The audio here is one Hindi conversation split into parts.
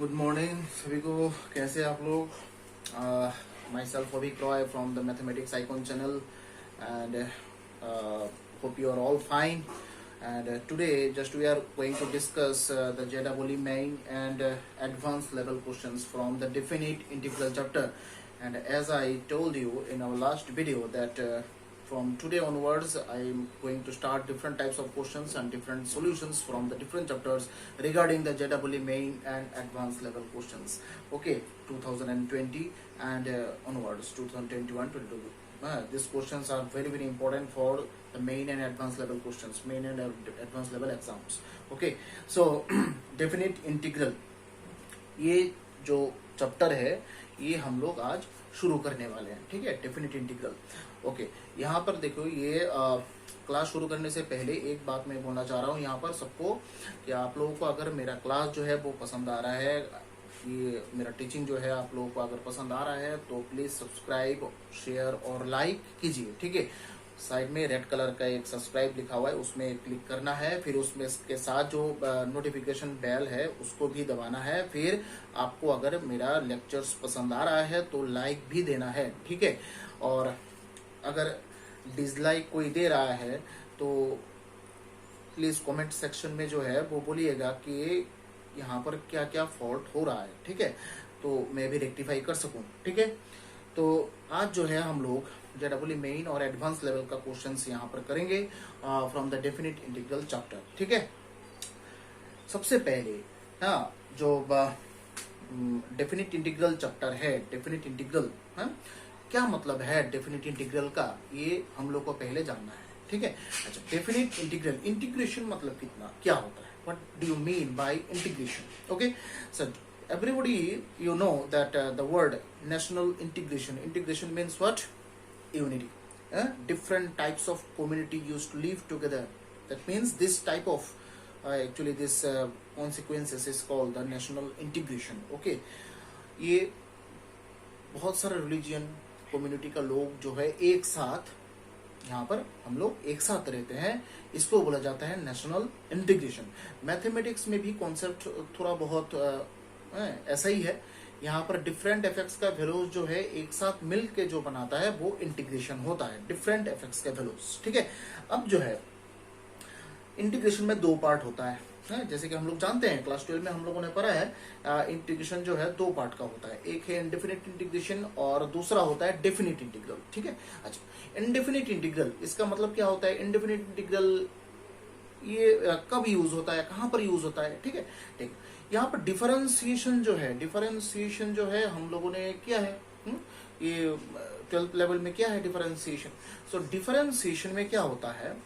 गुड मॉर्निंग सभी को। कैसे आप लोग? My self Abhik Roy from the mathematics icon channel and hope you are all fine. And today just we are going to discuss the JEE main and advanced level questions from the definite integral chapter. And as I told you in our last video that from today onwards I am going to start different types of questions and different solutions from the different chapters regarding the JEE main and advanced level questions. Okay, 2020 and onwards 2021 22. These questions are very important for the main and advanced level questions, main and advanced level exams. Okay, so definite integral ये जो चैप्टर है ये हम लोग आज शुरू करने वाले हैं। ठीक है, डेफिनेट इंटीग्रल। ओके, यहाँ पर देखो ये क्लास शुरू करने से पहले एक बात मैं बोलना चाह रहा हूँ यहाँ पर सबको कि आप लोगों को अगर मेरा क्लास जो है वो पसंद आ रहा है, ये मेरा टीचिंग जो है आप लोगों को अगर पसंद आ रहा है तो प्लीज सब्सक्राइब, शेयर और लाइक कीजिए। ठीक है, साइड में रेड कलर का एक सब्सक्राइब लिखा हुआ है, उसमें क्लिक करना है, फिर उसमें इसके साथ जो नोटिफिकेशन बेल है उसको भी दबाना है। फिर आपको अगर मेरा लेक्चर्स पसंद आ रहा है तो लाइक भी देना है। ठीक है, और अगर डिसलाइक कोई दे रहा है तो प्लीज कमेंट सेक्शन में जो है वो बोलिएगा कि यहाँ पर क्या क्या फॉल्ट हो रहा है। ठीक है, तो मैं भी रेक्टिफाई कर सकूं। ठीक है, तो आज जो है हम लोग JEE मेन और एडवांस लेवल का क्वेश्चंस यहाँ पर करेंगे from the definite integral chapter. ठीक है, सबसे पहले जो डेफिनेट इंटीग्रल चैप्टर है, डेफिनेट इंटीग्रल क्या मतलब है डेफिनेट इंटीग्रल का, ये हम लोग को पहले जानना है। ठीक है, अच्छा, डेफिनेट इंटीग्रल, इंटीग्रेशन मतलब कितना क्या होता है, what do you mean by integration? Okay, so everybody you know that the word national integration means what? Unity. Different types of community used to live together. That means this type of actually this consequences is called the national integration. Okay, ये बहुत सारे रिलीजियन कम्युनिटी का लोग जो है एक साथ यहाँ पर हम लोग एक साथ रहते हैं, इसको बोला जाता है नेशनल इंटीग्रेशन। मैथमेटिक्स में भी कॉन्सेप्ट थोड़ा बहुत ऐसा ही है। यहाँ पर डिफरेंट इफेक्ट्स का वैल्यूज जो है एक साथ मिल के जो बनाता है वो इंटीग्रेशन होता है, डिफरेंट इफेक्ट्स के वैल्यूज। ठीक है, अब जो है इंटीग्रेशन में दो पार्ट होता है, जैसे कि हम लोग जानते हैं क्लास 12 में हम लोगों ने पढ़ा है इंटीग्रेशन जो है दो पार्ट का होता है, एक है इंडेफिनिट इंटीग्रेशन और दूसरा होता है डेफिनिट इंटीग्रल। ठीक है, अच्छा, इंडेफिनिट इंटीग्रल इसका मतलब क्या होता है? इंडेफिनिट इंटीग्रल ये कब यूज होता है, कहां पर यूज होता है? ठीक है, ठीक, यहाँ पर डिफरेंशिएशन जो है हम लोगों ने किया है, ये 12th लेवल में क्या है डिफरेंशिएशन। सो डिफरेंशिएशन में क्या होता है,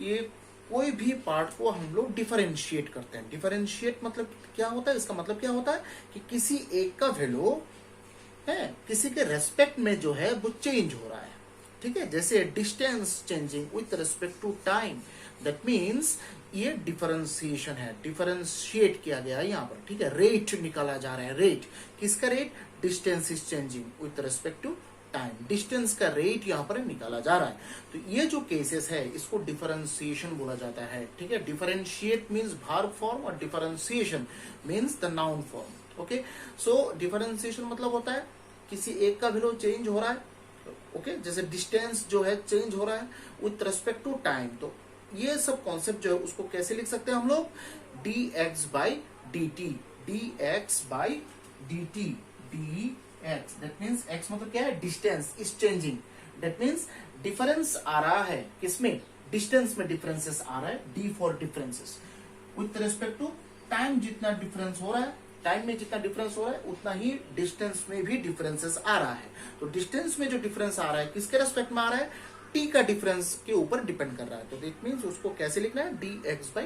ये कोई भी पार्ट को हम लोग डिफरेंशिएट करते हैं। डिफरेंशिएट मतलब क्या होता है, इसका मतलब क्या होता है कि किसी एक का वैल्यू है किसी के रेस्पेक्ट में जो है वो चेंज हो रहा है। ठीक है, जैसे distance changing with respect to time, that means ये डिफरेंशिएशन है, डिफरेंशिएट किया गया है यहाँ पर। ठीक है, रेट निकाला जा रहा है, रेट किसका rate? Distance is changing with respect to time, distance का रेट यहाँ पर निकाला जा रहा है। तो ये जो केसेस है इसको डिफरेंशिएशन बोला जाता है। ठीक है, डिफरेंशिएट मीन्स वर्ब फॉर्म और differentiation means the noun form. Okay, so differentiation मतलब होता है किसी एक का वैल्यू चेंज हो रहा है। ओके, जैसे डिस्टेंस जो है चेंज हो रहा है विथ रेस्पेक्ट टू टाइम। तो ये सब कॉन्सेप्ट जो है उसको कैसे लिख सकते हैं हम लोग? dx by dt, dx by dt, dx, that means x मतलब क्या है? Distance is changing, that means difference आ रहा है किसमें? डिस्टेंस में डिफरेंसेस आ रहा है, d for differences with respect to time. जितना डिफरेंस हो रहा है टाइम में, जितना डिफरेंस हो रहा है उतना ही डिस्टेंस में भी डिफरेंसेस आ रहा है। तो डिस्टेंस में जो डिफरेंस आ रहा है किसके रेस्पेक्ट में आ रहा है? टी का डिफरेंस के ऊपर डिपेंड कर रहा है। तो दैट मीन्स उसको कैसे लिखना है? dx by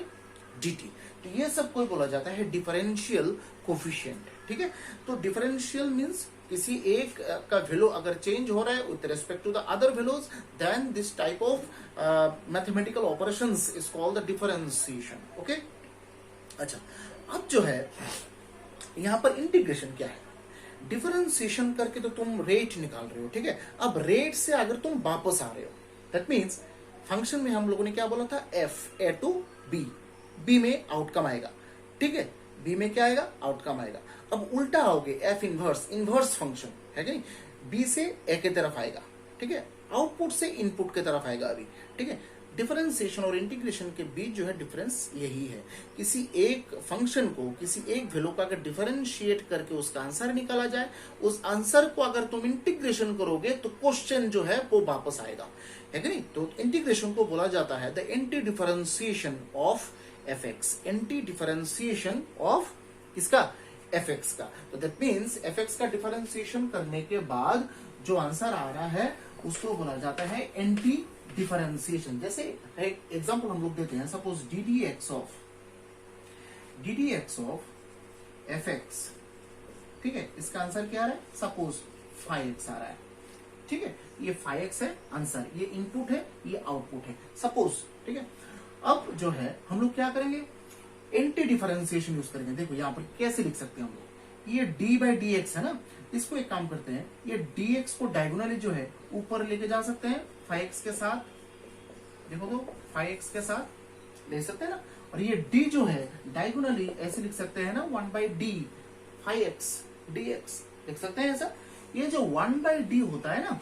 dt। तो ये सब को बोला जाता है डिफरेंशियल कोफिशिएंट। ठीक है, तो डिफरेंशियल मीन्स किसी एक का वैल्यू अगर चेंज हो रहा है with respect to the other values, then this type of mathematical operations is called the differentiation. Okay, अच्छा, अब जो है यहाँ पर इंटीग्रेशन क्या है? डिफरेंशिएशन करके तो तुम रेट निकाल रहे हो। ठीक है, अब रेट से अगर तुम वापस आ रहे हो, दैट मीन्स फंक्शन में हम लोगों ने क्या बोला था? f a to b, b में आउटकम आएगा। ठीक है, बी में क्या आएगा, आउटकम आएगा। अब उल्टा आओगे, एफ इनवर्स, इनवर्स फंक्शन है कि नहीं, बी से ए की तरफ आएगा, ठीक है, आउटपुट से इनपुट की तरफ आएगा अभी, ठीक है। डिफरेंशिएशन और इंटीग्रेशन के बीच जो है डिफरेंस यही है, किसी एक फंक्शन को, किसी एक वैल्यू का अगर डिफरेंशिएट करके उसका आंसर निकाला जाए, उस आंसर को अगर तुम इंटीग्रेशन करोगे तो क्वेश्चन जो है वो वापस आएगा, है कि नहीं। तो इंटीग्रेशन को बोला जाता है the anti differentiation of F x, anti differentiation of किसका, एफ एक्स का। तो दैट मीन्स एफ एक्स का डिफरेंशिएशन करने के बाद जो आंसर आ रहा है उसको बोला जाता है एंटी डिफरेंशिएशन। जैसे एक एग्जांपल हम लोग देते हैं, suppose D D x of F x, ठीक है, इसका आंसर क्या आ रहा है, सपोज 5x आ रहा है, ठीक है, ये 5x है आंसर, ये इनपुट है, ये आउटपुट है सपोज, ठीक है। अब जो है हम लोग क्या करेंगे, एंटी डिफरेंशिएशन यूज करेंगे। देखो यहां पर कैसे लिख सकते हैं हम लोग, ये d बाई डी एक्स है ना, इसको एक काम करते हैं, ये dx को डायगोनली जो है ऊपर लेके जा सकते हैं 5x के साथ, देखो तो 5x के साथ ले सकते हैं ना, और ये d जो है डायगोनली ऐसे लिख सकते हैं ना 1 बाई डी 5x dx लिख सकते हैं ऐसा। ये जो 1 बाई डी होता है ना,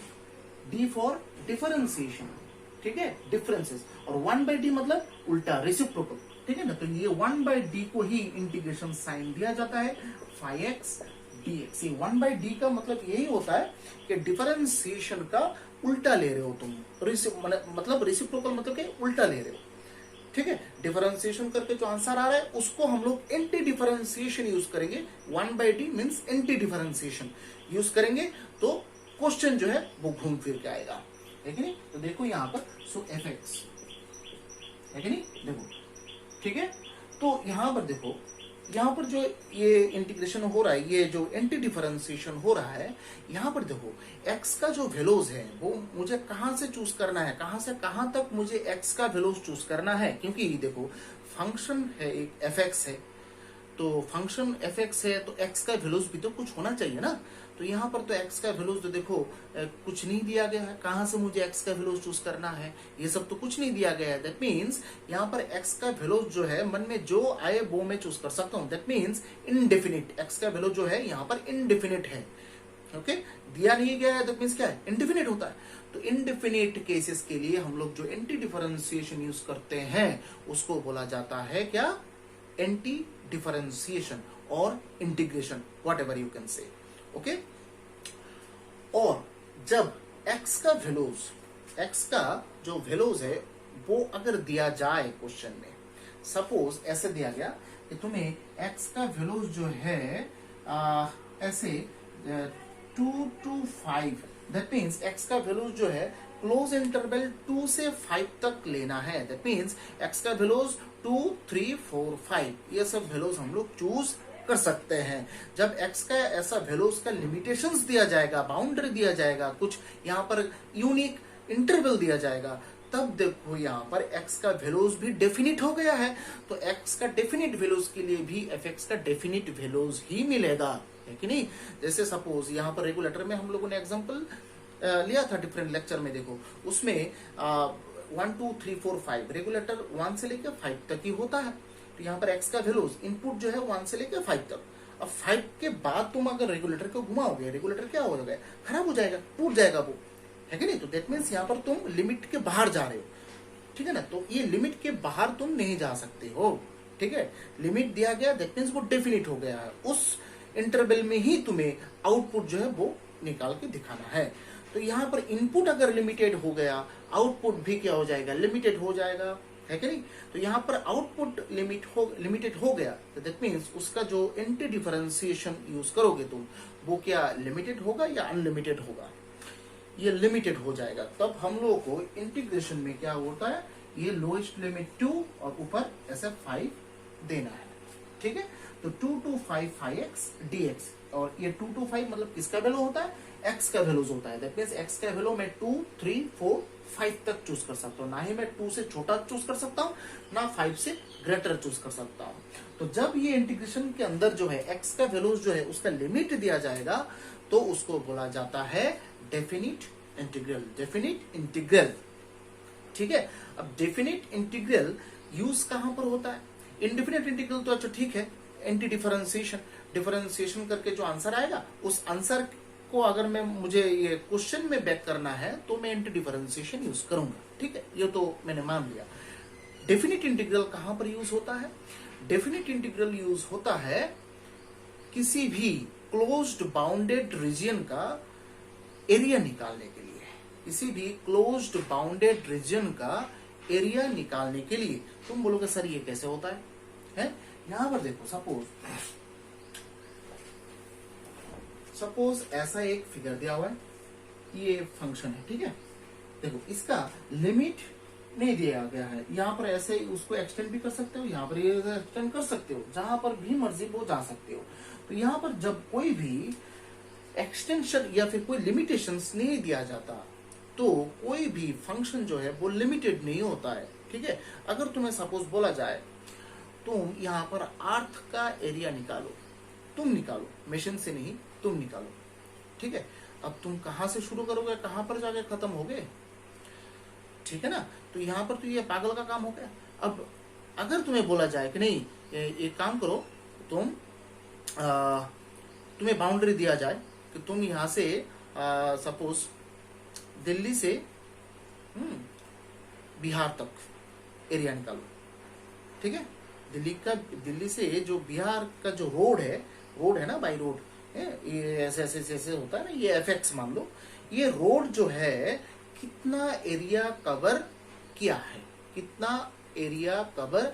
d फॉर डिफरेंशिएशन, ठीक है, डिफरेंसेस, और 1 बाई डी मतलब उल्टा रेसिप्रोकल, ठीक है ना। तो ये 1 बाई डी को ही इंटीग्रेशन साइन दिया जाता है 5x dx। ये 1 बाई डी का मतलब यही होता है कि डिफरेंशिएशन का उल्टा ले रहे हो तुम, मतलब रेसिप्रोकल मतलब कि उल्टा ले रहे हो, ठीक है। डिफरेंशिएशन करके जो आंसर आ रहा है उसको हम लोग एंटी डिफरेंशिएशन यूज करेंगे, 1 by D means anti differentiation use करेंगे तो क्वेश्चन जो है वो घूम फिर के आएगा, है कि नहीं। तो देखो यहाँ पर सो एफ एक्स, है कि नहीं, देखो ठीक है। तो यहाँ पर देखो, यहाँ पर जो ये इंटीग्रेशन हो रहा है, ये जो एंटी डिफरेंशिएशन हो रहा है, यहाँ पर देखो x का जो वैल्यूज है वो मुझे कहाँ से चूज करना है, कहाँ से कहाँ तक मुझे x का वैल्यूज चूज करना है, क्योंकि देखो फंक्शन है एक fx है, तो फंक्शन fx है तो x का वैल्यूज भी तो कुछ होना चाहिए ना। तो यहाँ पर तो x का वैल्यूज तो देखो कुछ नहीं दिया गया है, कहाँ से मुझे x का वैल्यूज चूज करना है, ये सब तो कुछ नहीं दिया गया है। दैट मीन्स यहाँ पर x का वैल्यूज जो है मन में जो आए वो मैं चूज कर सकता हूँ। दैट मीन्स इनडेफिनिट, x का वैल्यू जो है यहाँ पर इनडेफिनिट है, ओके, दिया नहीं गया है, दैट मीन्स क्या है, इनडेफिनिट होता है। तो इनडेफिनिट केसेस के लिए हम लोग जो एंटी डिफरेंशिएशन यूज करते हैं उसको बोला जाता है क्या, एंटी डिफरेंशिएशन और integration, what ever you can say, okay. और जब x का वैल्यूज, x का जो वैल्यूज है वो अगर दिया जाए क्वेश्चन में, सपोज ऐसे दिया गया कि तुम्हें x का वैल्यूज जो है ऐसे 2 to 5, दैट मीन्स x का वैल्यूज जो है क्लोज इंटरवल 2 से 5 तक लेना है। दैट मीन्स x का वैल्यूज 2, 3, 4, 5 ये सब वैल्यूज हम लोग चूज कर सकते हैं। जब x का ऐसा वैल्यूज का लिमिटेशंस दिया जाएगा, बाउंड्री दिया जाएगा, कुछ यहाँ पर यूनिक इंटरवल दिया जाएगा, तब देखो यहाँ पर x का वैल्यूज भी डेफिनिट हो गया है। तो x का डेफिनिट वैल्यूज के लिए भी fx का डेफिनिट वैल्यूज ही मिलेगा, है कि नहीं। जैसे सपोज यहाँ पर रेगुलेटर में हम लोगों ने एग्जांपल लिया था डिफरेंट लेक्चर में, देखो उसमें 1, 2, 3, 4, 5 रेगुलेटर 1 से लेकर 5 तक ही होता है। तो यहाँ पर x का वैल्यूज इनपुट जो है 1 से लेकर 5 तक। अब 5 के बाद तुम अगर रेगुलेटर को घुमाओगे, रेगुलेटर क्या हो जाएगा, खराब हो जाएगा, टूट जाएगा वो, है कि नहीं। तो दैट मीन्स यहाँ पर तुम लिमिट के बाहर जा रहे हो, ठीक है ना। तो ये लिमिट के बाहर तुम नहीं जा सकते हो, ठीक है। लिमिट दिया गया, दैट मीन्स वो डेफिनिट हो गया है, उस इंटरवल में ही तुम्हें आउटपुट जो है वो निकाल के दिखाना है। तो यहाँ पर इनपुट अगर लिमिटेड हो गया, आउटपुट भी क्या हो जाएगा, लिमिटेड हो जाएगा, है कि नहीं। तो यहाँ पर आउटपुट लिमिटेड हो गया, तो दैट मीन्स उसका जो एंटी डिफरेंशिएशन यूज करोगे तुम, वो क्या लिमिटेड होगा या अनलिमिटेड होगा, ये लिमिटेड हो जाएगा। तब हम लोगों को इंटीग्रेशन में क्या होता है, ये लोएस्ट लिमिट 2 और ऊपर ऐसे 5 देना है, ठीक है। तो 2 to 5 5x dx, और ये 2 to 5 मतलब किसका वैल्यू होता है, x का वैल्यूज होता है। दैट मींस x का वैल्यू मैं 2, 3, 4, 5 तक चूज कर सकता हूँ, ना ही मैं 2 से छोटा चूज कर सकता हूँ, ना 5 से ग्रेटर चूज कर सकता हूँ। तो जब ये इंटीग्रेशन के अंदर जो है x का वैल्यूज जो है उसका लिमिट दिया जाएगा, तो उसको बोला जाता है डेफिनिट इंटीग्रल, डेफिनिट इंटीग्रल, ठीक है। अब डेफिनिट इंटीग्रल यूज कहां पर होता है, इनडेफिनिट इंटीग्रल तो अच्छा ठीक है, एंटी डिफरेंशिएशन करके जो आंसर आएगा, उस आंसर को अगर मैं मुझे ये क्वेश्चन में बैक करना है तो मैं एंटी डिफरेंशिएशन यूज करूंगा। ठीक है, ये तो मैंने मान लिया। डेफिनिट इंटीग्रल कहां पर यूज होता है? डेफिनिट इंटीग्रल यूज होता है किसी भी क्लोज्ड बाउंडेड रीजन का एरिया निकालने के लिए। किसी भी क्लोज्ड बाउंडेड रीजन का एरिया निकालने के लिए। तुम बोलोगे सर ये कैसे होता है? यहां पर देखो, सपोज ऐसा एक फिगर दिया हुआ है, ये फंक्शन है। ठीक है, देखो इसका लिमिट नहीं दिया गया है। यहाँ पर ऐसे उसको एक्सटेंड भी कर सकते हो, यहाँ पर ये एक्सटेंड कर सकते हो, जहां पर भी मर्जी वो जा सकते हो। तो यहाँ पर जब कोई भी एक्सटेंशन या फिर कोई लिमिटेशंस नहीं दिया जाता तो कोई भी फंक्शन जो है वो लिमिटेड नहीं होता है। ठीक है, अगर तुम्हें सपोज बोला जाए तुम यहाँ पर अर्थ का एरिया निकालो, तुम निकालो, मशीन से नहीं, तुम निकालो। ठीक है, अब तुम कहां से शुरू करोगे, कहां पर जाके खत्म होगे? ठीक है ना, तो यहां पर तो ये पागल का काम हो गया। अब अगर तुम्हें बोला जाए कि नहीं, एक काम करो, तुम्हें बाउंड्री दिया जाए कि तुम यहां से सपोज दिल्ली से बिहार तक एरिया निकालो। ठीक है, दिल्ली से जो बिहार का जो रोड है ना, बाई रोड, ये ऐसे ऐसे ऐसे होता है ना, ये एफएक्स मान लो। ये रोड जो है कितना एरिया कवर किया है, कितना एरिया कवर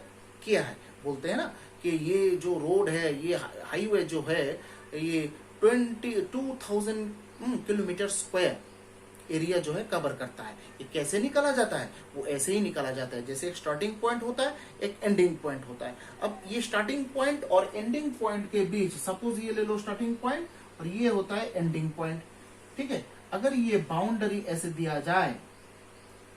किया है, बोलते हैं ना कि ये जो रोड है, ये हाईवे जो है, ये 22,000 किलोमीटर स्क्वायर एरिया जो है कवर करता है। ये कैसे निकाला जाता है? वो ऐसे ही निकाला जाता है जैसे एक स्टार्टिंग पॉइंट होता है, एक एंडिंग पॉइंट होता है। अब ये स्टार्टिंग पॉइंट और एंडिंग पॉइंट के बीच, सपोज ये ले लो स्टार्टिंग पॉइंट और ये होता है एंडिंग पॉइंट। ठीक है, अगर ये बाउंड्री ऐसे दिया जाए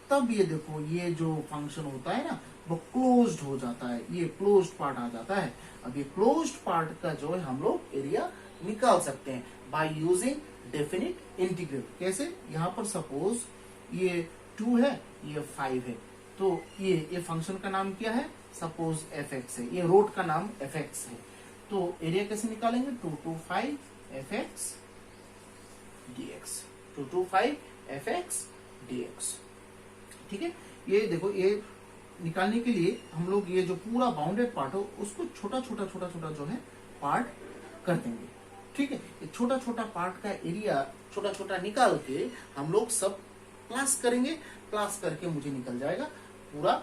तब ये देखो, ये जो फंक्शन होता है ना वो क्लोज्ड हो जाता है, ये क्लोज्ड पार्ट आ जाता है। अब ये क्लोज्ड पार्ट का जो है हम लोग एरिया निकाल सकते हैं बाय यूजिंग डेफिनिट इंटीग्रल। कैसे? यहाँ पर सपोज ये 2 है, ये 5 है, तो ये फंक्शन का नाम क्या है? सपोज fx है, ये रोड का नाम fx है। तो एरिया कैसे निकालेंगे? 225 fx dx, 225 fx dx। ठीक है, ये देखो, ये निकालने के लिए हम लोग ये जो पूरा बाउंडेड पार्ट हो उसको छोटा छोटा जो है पार्ट कर देंगे। ठीक है, ये छोटा छोटा पार्ट का एरिया छोटा छोटा निकाल के हम लोग सब प्लस करेंगे, प्लस करके मुझे निकल जाएगा पूरा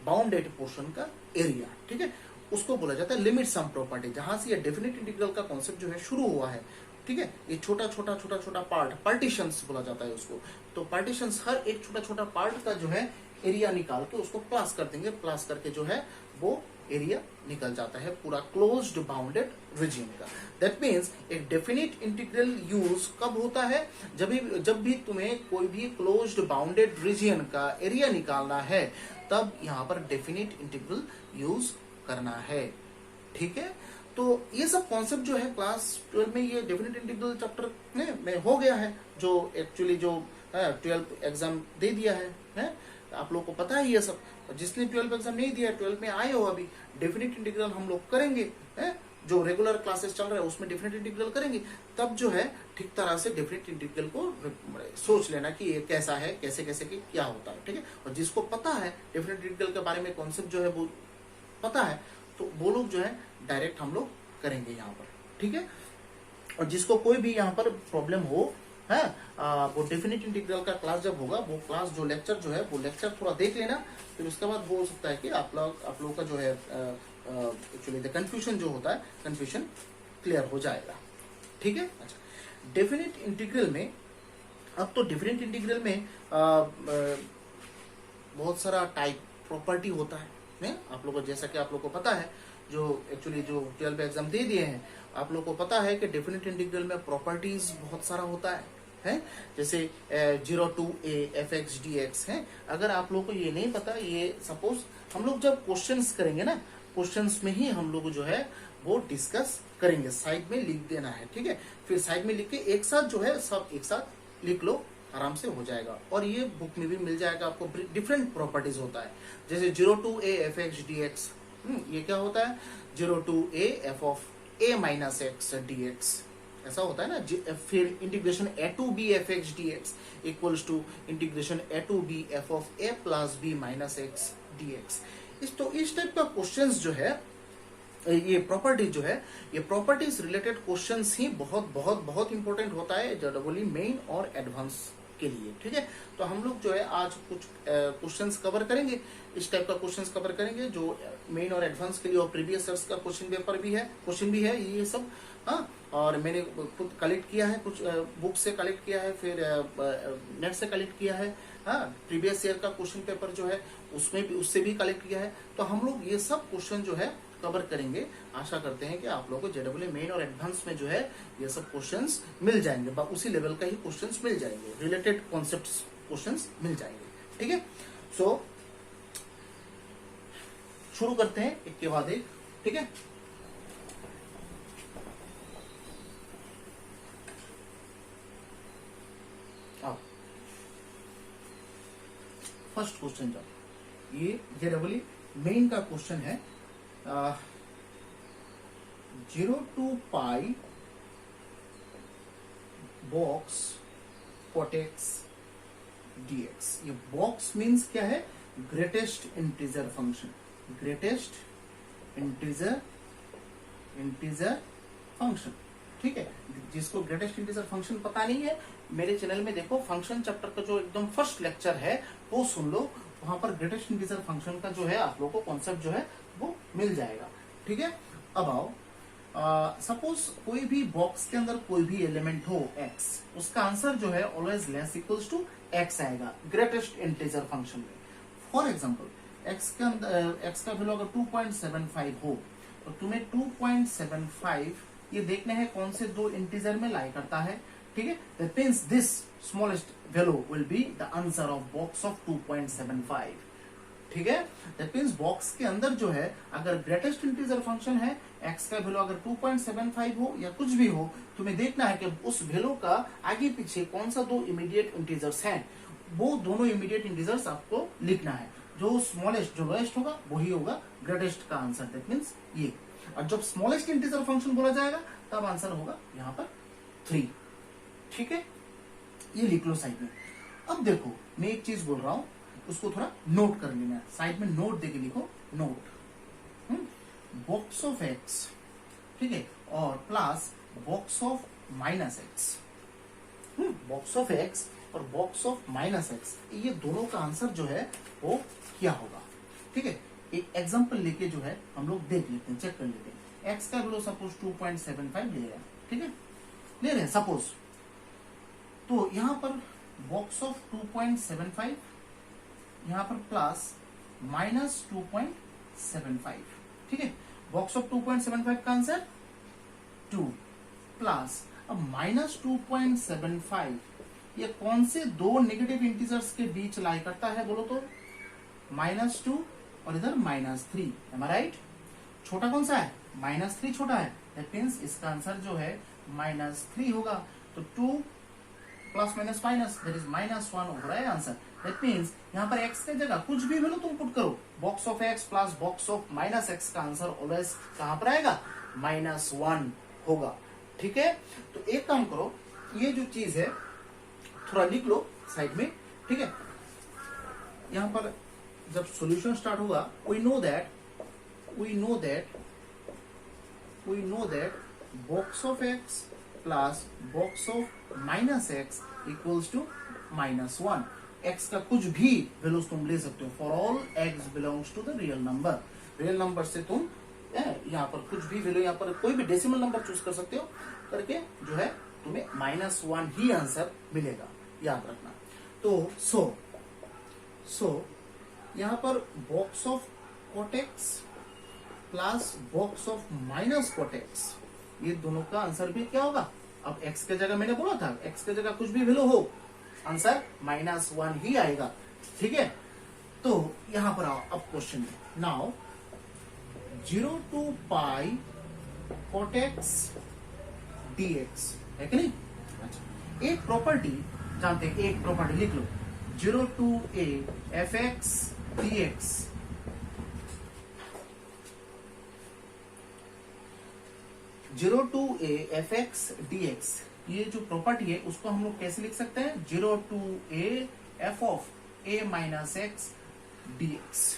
बाउंडेड पोर्शन का एरिया। ठीक है, उसको बोला जाता है लिमिट सम प्रॉपर्टी, जहां से ये डेफिनेट इंटीग्रल का कॉन्सेप्ट जो है शुरू हुआ है। ठीक है, ये छोटा छोटा पार्ट, पार्टीशंस बोला जाता है उसको। तो पार्टीशंस, हर एक छोटा छोटा पार्ट का जो है एरिया निकाल के उसको प्लस कर देंगे, प्लस करके जो है वो एरिया निकल जाता है पूरा क्लोज्ड बाउंडेड रीजन का। दैट मीन्स एक डेफिनिट इंटीग्रल यूज कब होता है? जब भी तुम्हें कोई भी क्लोज्ड बाउंडेड रीजन का एरिया निकालना है, तब यहाँ पर डेफिनिट इंटीग्रल यूज करना है। ठीक है, तो ये सब कॉन्सेप्ट जो है क्लास 12 में ये डेफिनेट इंटीग्रल चैप्टर में हो गया है, जो एक्चुअली जो 12 एग्जाम दे दिया है? आप लोग को पता है ये सब। जिसने 12 एग्जाम नहीं दिया, 12 में आए हो अभी, डेफिनेट इंटीग्रल हम लोग करेंगे, जो रेगुलर क्लासेस चल रहा है उसमें डेफिनेट इंटीग्रल करेंगे। तब जो है ठीक तरह से डेफिनेट इंटीग्रल को सोच लेना कि ये कैसा है, कैसे कैसे कि क्या होता है। ठीक है, और जिसको पता है डेफिनेट इंटीग्रल के बारे में कॉन्सेप्ट जो है वो पता है, तो वो लोग जो है डायरेक्ट हम लोग करेंगे यहाँ पर। ठीक है, और जिसको कोई भी यहाँ पर प्रॉब्लम हो है, वो डेफिनेट इंटीग्रल का क्लास जब होगा, वो क्लास जो लेक्चर जो है वो लेक्चर थोड़ा देख लेना, फिर उसके बाद हो सकता है कि आप लोग का जो है एक्चुअली द कंफ्यूजन जो होता है, कंफ्यूजन क्लियर हो जाएगा। ठीक है, अच्छा, डेफिनेट इंटीग्रल में, अब तो डेफिनेट इंटीग्रल में बहुत सारा टाइप प्रॉपर्टी होता है। आप लोगों को, जैसा कि आप लोग को पता है, जो एक्चुअली जो 12 एग्जाम दे दिए हैं, आप लोग को पता है कि डेफिनेट इंटीग्रल में प्रॉपर्टीज बहुत सारा होता है, जैसे 0 to a fx dx है। अगर आप लोग को ये नहीं पता, ये सपोज हम लोग जब क्वेश्चंस करेंगे ना, क्वेश्चंस में ही हम लोग जो है वो डिस्कस करेंगे, साइड में लिख देना है। ठीक है, फिर साइड में लिख के एक साथ जो है सब एक साथ लिख लो, आराम से हो जाएगा। और ये बुक में भी मिल जाएगा आपको, डिफरेंट प्रॉपर्टीज होता है। जैसे 0 to a fx dx, ये क्या होता है? 0 to a f of a minus x dx, ऐसा होता है ना। फिर integration a to b f x dx equals to integration a to b f of a plus b minus x dx। इस टाइप का क्वेश्चंस जो है, ये प्रॉपर्टी जो है, ये प्रॉपर्टीज रिलेटेड क्वेश्चंस ही बहुत बहुत बहुत इंपॉर्टेंट होता है जनरली मेन और एडवांस के लिए। ठीक है, तो हम लोग जो है आज कुछ क्वेश्चंस कवर करेंगे, इस टाइप का क्वेश्चंस कवर करेंगे जो मेन और एडवांस के लिए, और प्रीवियस ईयर्स का क्वेश्चन भी है ये सब। हाँ, और मैंने खुद कलेक्ट किया है, कुछ बुक से कलेक्ट किया है, फिर नेट से कलेक्ट किया है। हाँ, प्रीवियस ईयर का क्वेश्चन पेपर जो है उससे भी कलेक्ट किया है। तो हम लोग ये सब क्वेश्चन जो है कवर करेंगे। आशा करते हैं कि आप लोगों को जेडब्ल्यू मेन और एडवांस में जो है ये सब क्वेश्चंस मिल जाएंगे, उसी लेवल का ही क्वेश्चंस मिल जाएंगे, रिलेटेड कॉन्सेप्ट्स क्वेश्चंस मिल जाएंगे। ठीक है, सो शुरू करते हैं एक के बाद एक। ठीक है, फर्स्ट क्वेश्चन जो ये जेडब्ल्यू मेन का क्वेश्चन है, 0 to pi box cotex dx। ये बॉक्स मीन्स क्या है? Greatest integer function, greatest integer function. ठीक है, जिसको ग्रेटेस्ट इंटीजर फंक्शन पता नहीं है, मेरे चैनल में देखो फंक्शन चैप्टर का जो एकदम फर्स्ट लेक्चर है वो सुन लो, वहां पर ग्रेटेस्ट इंटीजर फंक्शन का जो है आप लोगों को कॉन्सेप्ट जो है वो मिल जाएगा। ठीक है, अब आओ, सपोज कोई भी बॉक्स के अंदर कोई भी एलिमेंट हो x, उसका आंसर जो है always less equals to x आएगा ग्रेटेस्ट इंटीजर फंक्शन में। फॉर एग्जांपल x के अंदर x का वैल्यू अगर 2.75 हो तो तुम्हें 2.75 ये देखना है कौन से दो इंटीजर में लाई करता है। ठीक है, that means this smallest value will be the answer of box of 2.75। ठीक है, दैट मींस बॉक्स के अंदर जो है अगर ग्रेटेस्ट इंटीजर फंक्शन है, x का वैल्यू अगर 2.75 हो या कुछ भी हो, तुम्हें देखना है कि उस वैल्यू का आगे पीछे कौन सा दो इमीडिएट इंटीजर्स हैं, वो दोनों इमीडिएट इंटीजर्स आपको लिखना है। जो स्मॉलेस्ट, जो लोएस्ट होगा वही होगा ग्रेटेस्ट का आंसर, दैट मींस ये। और जब स्मॉलेस्ट इंटीजर फंक्शन बोला जाएगा तब आंसर होगा यहाँ पर 3। ठीक है, ये लिख लो साइड में। अब देखो मैं एक चीज बोल रहा हूं, उसको थोड़ा नोट कर लेना, साइड में नोट देके लिखो, नोट बॉक्स ऑफ एक्स, ठीक है, और plus box of minus x. Box of x और बॉक्स ऑफ माइनस एक्स, ये दोनों का आंसर जो है वो क्या होगा। ठीक है, एक एग्जांपल लेके जो है हम लोग देख लेते हैं, चेक कर लेते हैं। एक्स का वैल्यू सपोज 2.75 ले रहे हैं, ठीक है, ले रहे हैं सपोज। तो यहां पर बॉक्स ऑफ 2.75, यहां पर प्लस माइनस 2.75। ठीक है, बॉक्स ऑफ 2.75 का आंसर 2 प्लस, अब माइनस 2.75 ये कौन से दो नेगेटिव इंटीजर्स के बीच लाई करता है बोलो तो? -2 और इधर -3। एम आई राइट? छोटा कौन सा है? -3 छोटा है, दैट मींस इसका आंसर जो है -3 होगा। तो 2 plus minus minus that is -1 हो रहा है आंसर। दैट मींस यहाँ पर x के जगह कुछ भी वैल्यू तुम पुट करो, box of x plus box of -x का आंसर ऑलवेज कहां पर आएगा? -1 होगा। ठीक है, तो एक काम करो, ये जो चीज है थोड़ा लिख लो साइड में। ठीक है, यहां पर जब सॉल्यूशन स्टार्ट होगा, we know that box of x plus box of -x equals to -1। x का कुछ भी वैल्यू तुम ले सकते हो, for all x belongs to the real number. Real number से तुम यहाँ पर कुछ भी वैल्यू, यहाँ पर कोई भी डेसिमल नंबर चूज कर सकते हो, करके जो है तुम्हें -1 ही आंसर मिलेगा, याद रखना। तो सो यहाँ पर box of cot x plus box of minus cot x, ये दोनों का आंसर भी क्या होगा? अब x के जगह मैंने बोला था, x के जगह कुछ भी वैल्यू हो, आंसर -1 ही आएगा। ठीक है, तो यहां पर आओ अब क्वेश्चन में। Now 0 to pi cot x dx है कि नहीं? अच्छा, एक प्रॉपर्टी जानते हैं, एक प्रॉपर्टी लिख लो, 0 to a fx dx zero to A F X D X, ये जो प्रॉपर्टी है उसको हम लोग कैसे लिख सकते हैं, zero to A F of A minus X D X.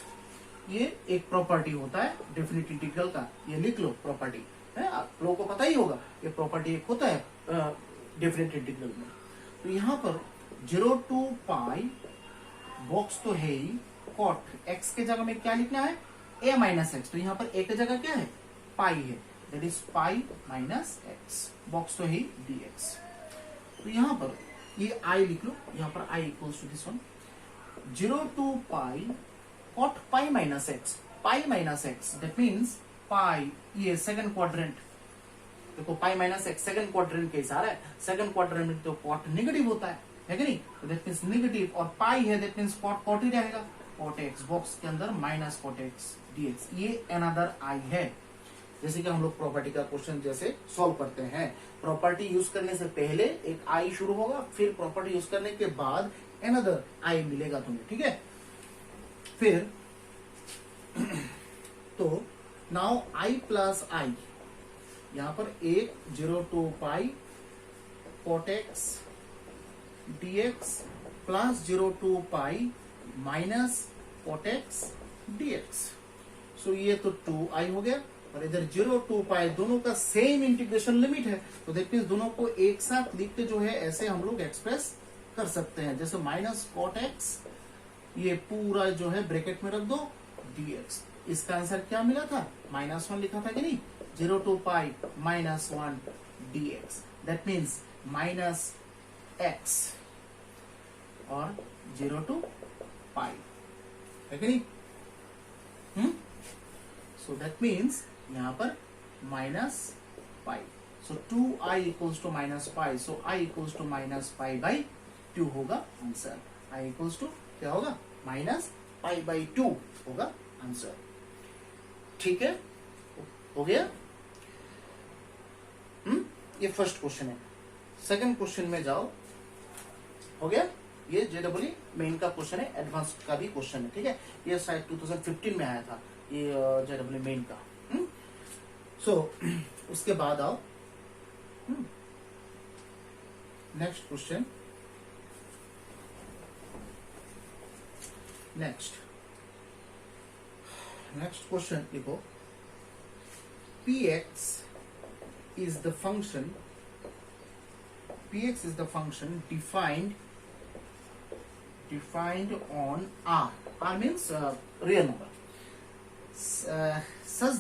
ये एक प्रॉपर्टी होता है डेफिनेट इंटीग्रल का, ये लिख लो प्रॉपर्टी है, आप लोगों को पता ही होगा ये प्रॉपर्टी एक होता है डेफिनेट इंटीग्रल में। तो यहाँ पर जीरो टू पाई बॉक्स तो है ही, कॉट एक्स के जगह में क्या लिखना है, ए माइनस एक्स, तो यहाँ पर ए की जगह क्या है, पाई है, that is pi minus x, box तो है ही डी एक्स। तो यहाँ पर ये आई लिख लो, यहाँ पर I equals to this one, zero to pi cot pi minus x, pi minus x that means pi, ये सेकंड क्वाड्रेंट, देखो pi minus x second quadrant के सारा है, सेकंड क्वाड्रेंट में तो कॉट नेगेटिव होता है कि नहीं, तो दैट मीन्स नेगेटिव, और पाई है दैट मीन्स कॉट कॉट ही रहेगा, कॉट एक्स बॉक्स के अंदर माइनस कॉट एक्स डीएक्स, ये अनदर आई है। जैसे कि हम लोग प्रॉपर्टी का क्वेश्चन जैसे सॉल्व करते हैं, प्रॉपर्टी यूज करने से पहले एक आई शुरू होगा, फिर प्रॉपर्टी यूज करने के बाद अनदर आई मिलेगा तुम्हें, ठीक है। फिर तो नाउ आई प्लस आई, यहां पर एक zero to pi cot x dx plus zero to pi minus cot x dx, so ये तो टू आई हो गया, और इधर जीरो टू पाई दोनों का सेम इंटीग्रेशन लिमिट है, तो दैट मीन्स दोनों को एक साथ लिख के जो है ऐसे हम लोग एक्सप्रेस कर सकते हैं, जैसे माइनस कॉट एक्स, ये पूरा जो है ब्रैकेट में रख दो डीएक्स, इसका आंसर क्या मिला था, माइनस वन लिखा था कि नहीं, zero to pi minus one D X, that means minus X और जीरो टू पाई है कि नहीं, सो दैट मीन्स यहां पर minus pi, so two I equals to minus pi, so I equals to minus pi by two होगा आंसर, आई इक्वल्स टू क्या होगा, माइनस पाई बाई टू होगा आंसर, ठीक है, हो गया। ये फर्स्ट क्वेश्चन है। सेकंड क्वेश्चन में जाओ, हो गया, ये जेडब्ल्यू मेन का क्वेश्चन है, एडवांस का भी क्वेश्चन है, ठीक है, ये शायद 2015 में आया था ये जेडब्ल्यू मेन का। सो उसके बाद आओ नेक्स्ट क्वेश्चन, नेक्स्ट क्वेश्चन देखो, px is the function defined on r means real number, such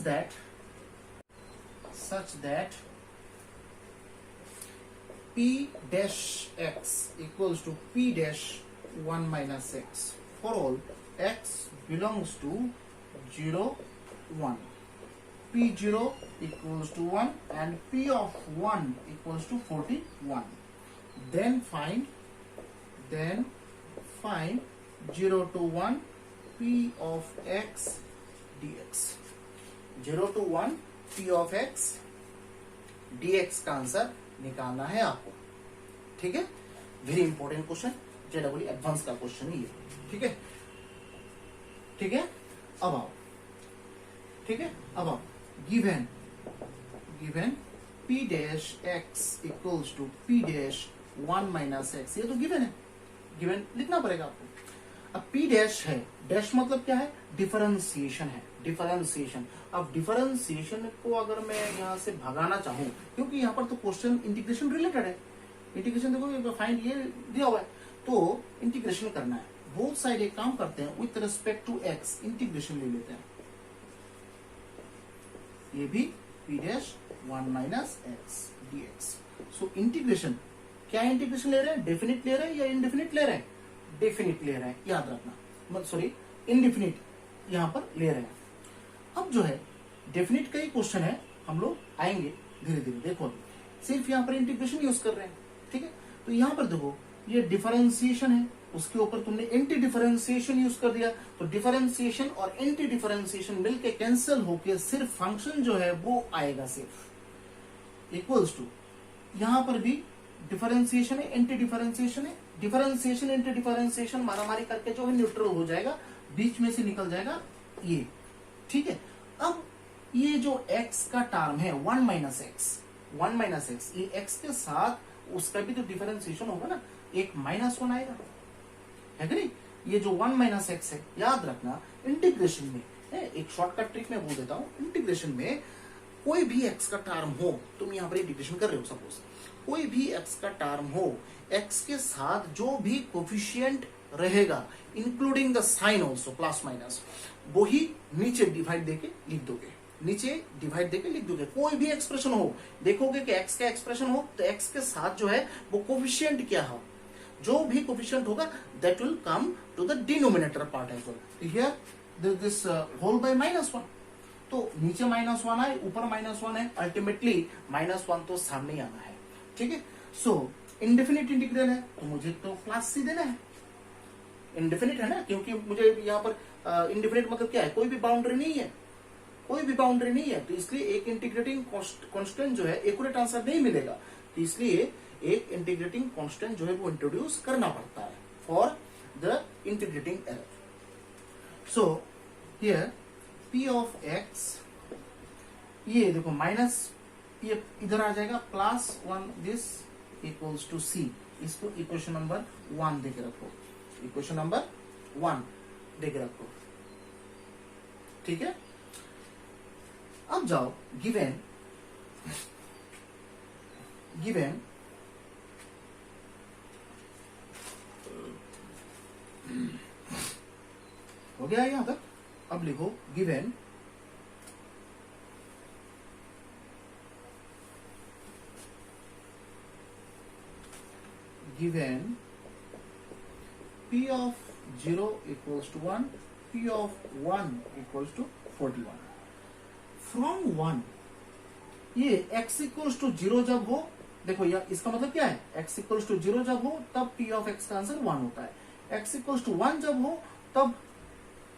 that p dash x equals to p dash 1 minus x for all x belongs to 0 1, p0 equals to 1 and p of 1 equals to 41, then find 0 to 1 p of x dx, 0 to 1 p of x dx का आंसर निकालना है आपको, ठीक है, very important question, JW advance का क्वेश्चन ही है, ठीक है, ठीक है, अब आओ, ठीक है, अब आओ, given p dash x equals to p dash 1 minus x, ये तो गिवन है, गिवन लिखना पड़ेगा आपको। अब p डैश है, डैश मतलब क्या है, डिफरेंशिएशन है, डिफरेंशिएशन। अब डिफरेंशिएशन को अगर मैं यहाँ से भगाना चाहूँ, क्योंकि यहाँ पर तो क्वेश्चन इंटीग्रेशन रिलेटेड है, इंटीग्रेशन देखो फाइंड ये दिया हुआ है, तो इंटीग्रेशन करना है, बोथ साइड एक काम करते हैं, with respect to x integration ले लेते हैं, ये भी p dash 1 minus X dx, so integration, क्या इंटीग्रेशन ले रहे हैं, डेफिनिट ले रहे हैं या इंडेफिनिट ले रहे हैं, डेफिनिट ले रहे हैं, याद रखना, मत सॉरी इंडेफिनिट यहाँ पर ले रहे हैं। अब जो है डेफिनिट का ही क्वेश्चन है, हम लोग आएंगे धीरे धीरे, देखो अभी सिर्फ यहाँ पर इंटीग्रेशन यूज कर रहे हैं, ठीक है, तो यहाँ पर देखो ये डिफरेंशिएशन है, उसके ऊपर तुमने एंटी डिफरेंशिएशन यूज कर दिया, तो डिफरेंशिएशन और एंटी डिफरेंशिएशन मिलके कैंसिल होके सिर्फ फंक्शन जो है वो आएगा सिर्फ, इक्वल्स टू, यहां पर भी डिफरेंशिएशन है, एंटी डिफरेंशिएशन है, डिफरेंशिएशन एंटी डिफरेंशिएशन मारामारी करके जो है न्यूट्रल हो जाएगा, बीच में से निकल जाएगा ये, ठीक है। अब ये जो x का टर्म है 1 माइनस एक्स, ये x के साथ उसका भी तो डिफरेंशिएशन होगा ना, एक -1 आएगा, है कि नहीं? ये जो 1 माइनस एक्स है, याद रखना इंटीग्रेशन में एक शॉर्टकट ट्रिक में बोल देता हूं, इंटीग्रेशन में कोई भी x का टर्म हो, तुम यहां पर इंटीग्रेशन कर रहे हो, सपोज कोई भी x का टर्म हो, x के साथ जो भी कोफिशिएंट रहेगा including the sign also plus minus, वो ही नीचे डिवाइड देके लिख दोगे, नीचे डिवाइड देके लिख दोगे। कोई भी एक्सप्रेशन हो, देखोगे कि x का एक्सप्रेशन हो तो x के साथ जो है वो कोफिशिएंट क्या हो, जो भी कोफिशिएंट होगा that will come to the denominator part as well. Here this whole by -1, तो नीचे -1 आए, ऊपर -1 है, अल्टीमेटली -1 तो सामने ही आना है, ठीक है। सो इंडेफिनिट इंटीग्रल है तो मुझे तो क्लास सी देना है, इंडेफिनिट है ना, क्योंकि मुझे यहाँ पर इंडेफिनिट मतलब क्या है, कोई भी बाउंड्री नहीं है, कोई भी बाउंड्री नहीं है, तो इसलिए एक इंटीग्रेटिंग कांस्टेंट जो है एक्यूरेट आंसर नहीं मिलेगा, तो इसलिए एक इंटीग्रेटिंग कांस्टेंट जो है वो इंट्रोड्यूस करना पड़ता है for the integrating error. So here p of x, ये देखो माइनस, ये इधर आ जाएगा +1, दिस इक्वल्स टू c, इसको इक्वेशन नंबर 1 देके रखो, इक्वेशन नंबर 1 देके रखो, ठीक है। अब जाओ गिवन हो गया यहां तक। अब लिखो given p of 0 equals to 1, p of 1 equals to 41। From 1 ये x इक्वल्स टू 0 जब हो, देखो या इसका मतलब क्या है, x इक्वल्स टू 0 जब हो तब p ऑफ x का आंसर 1 होता है, x इक्वल्स टू 1 जब हो तब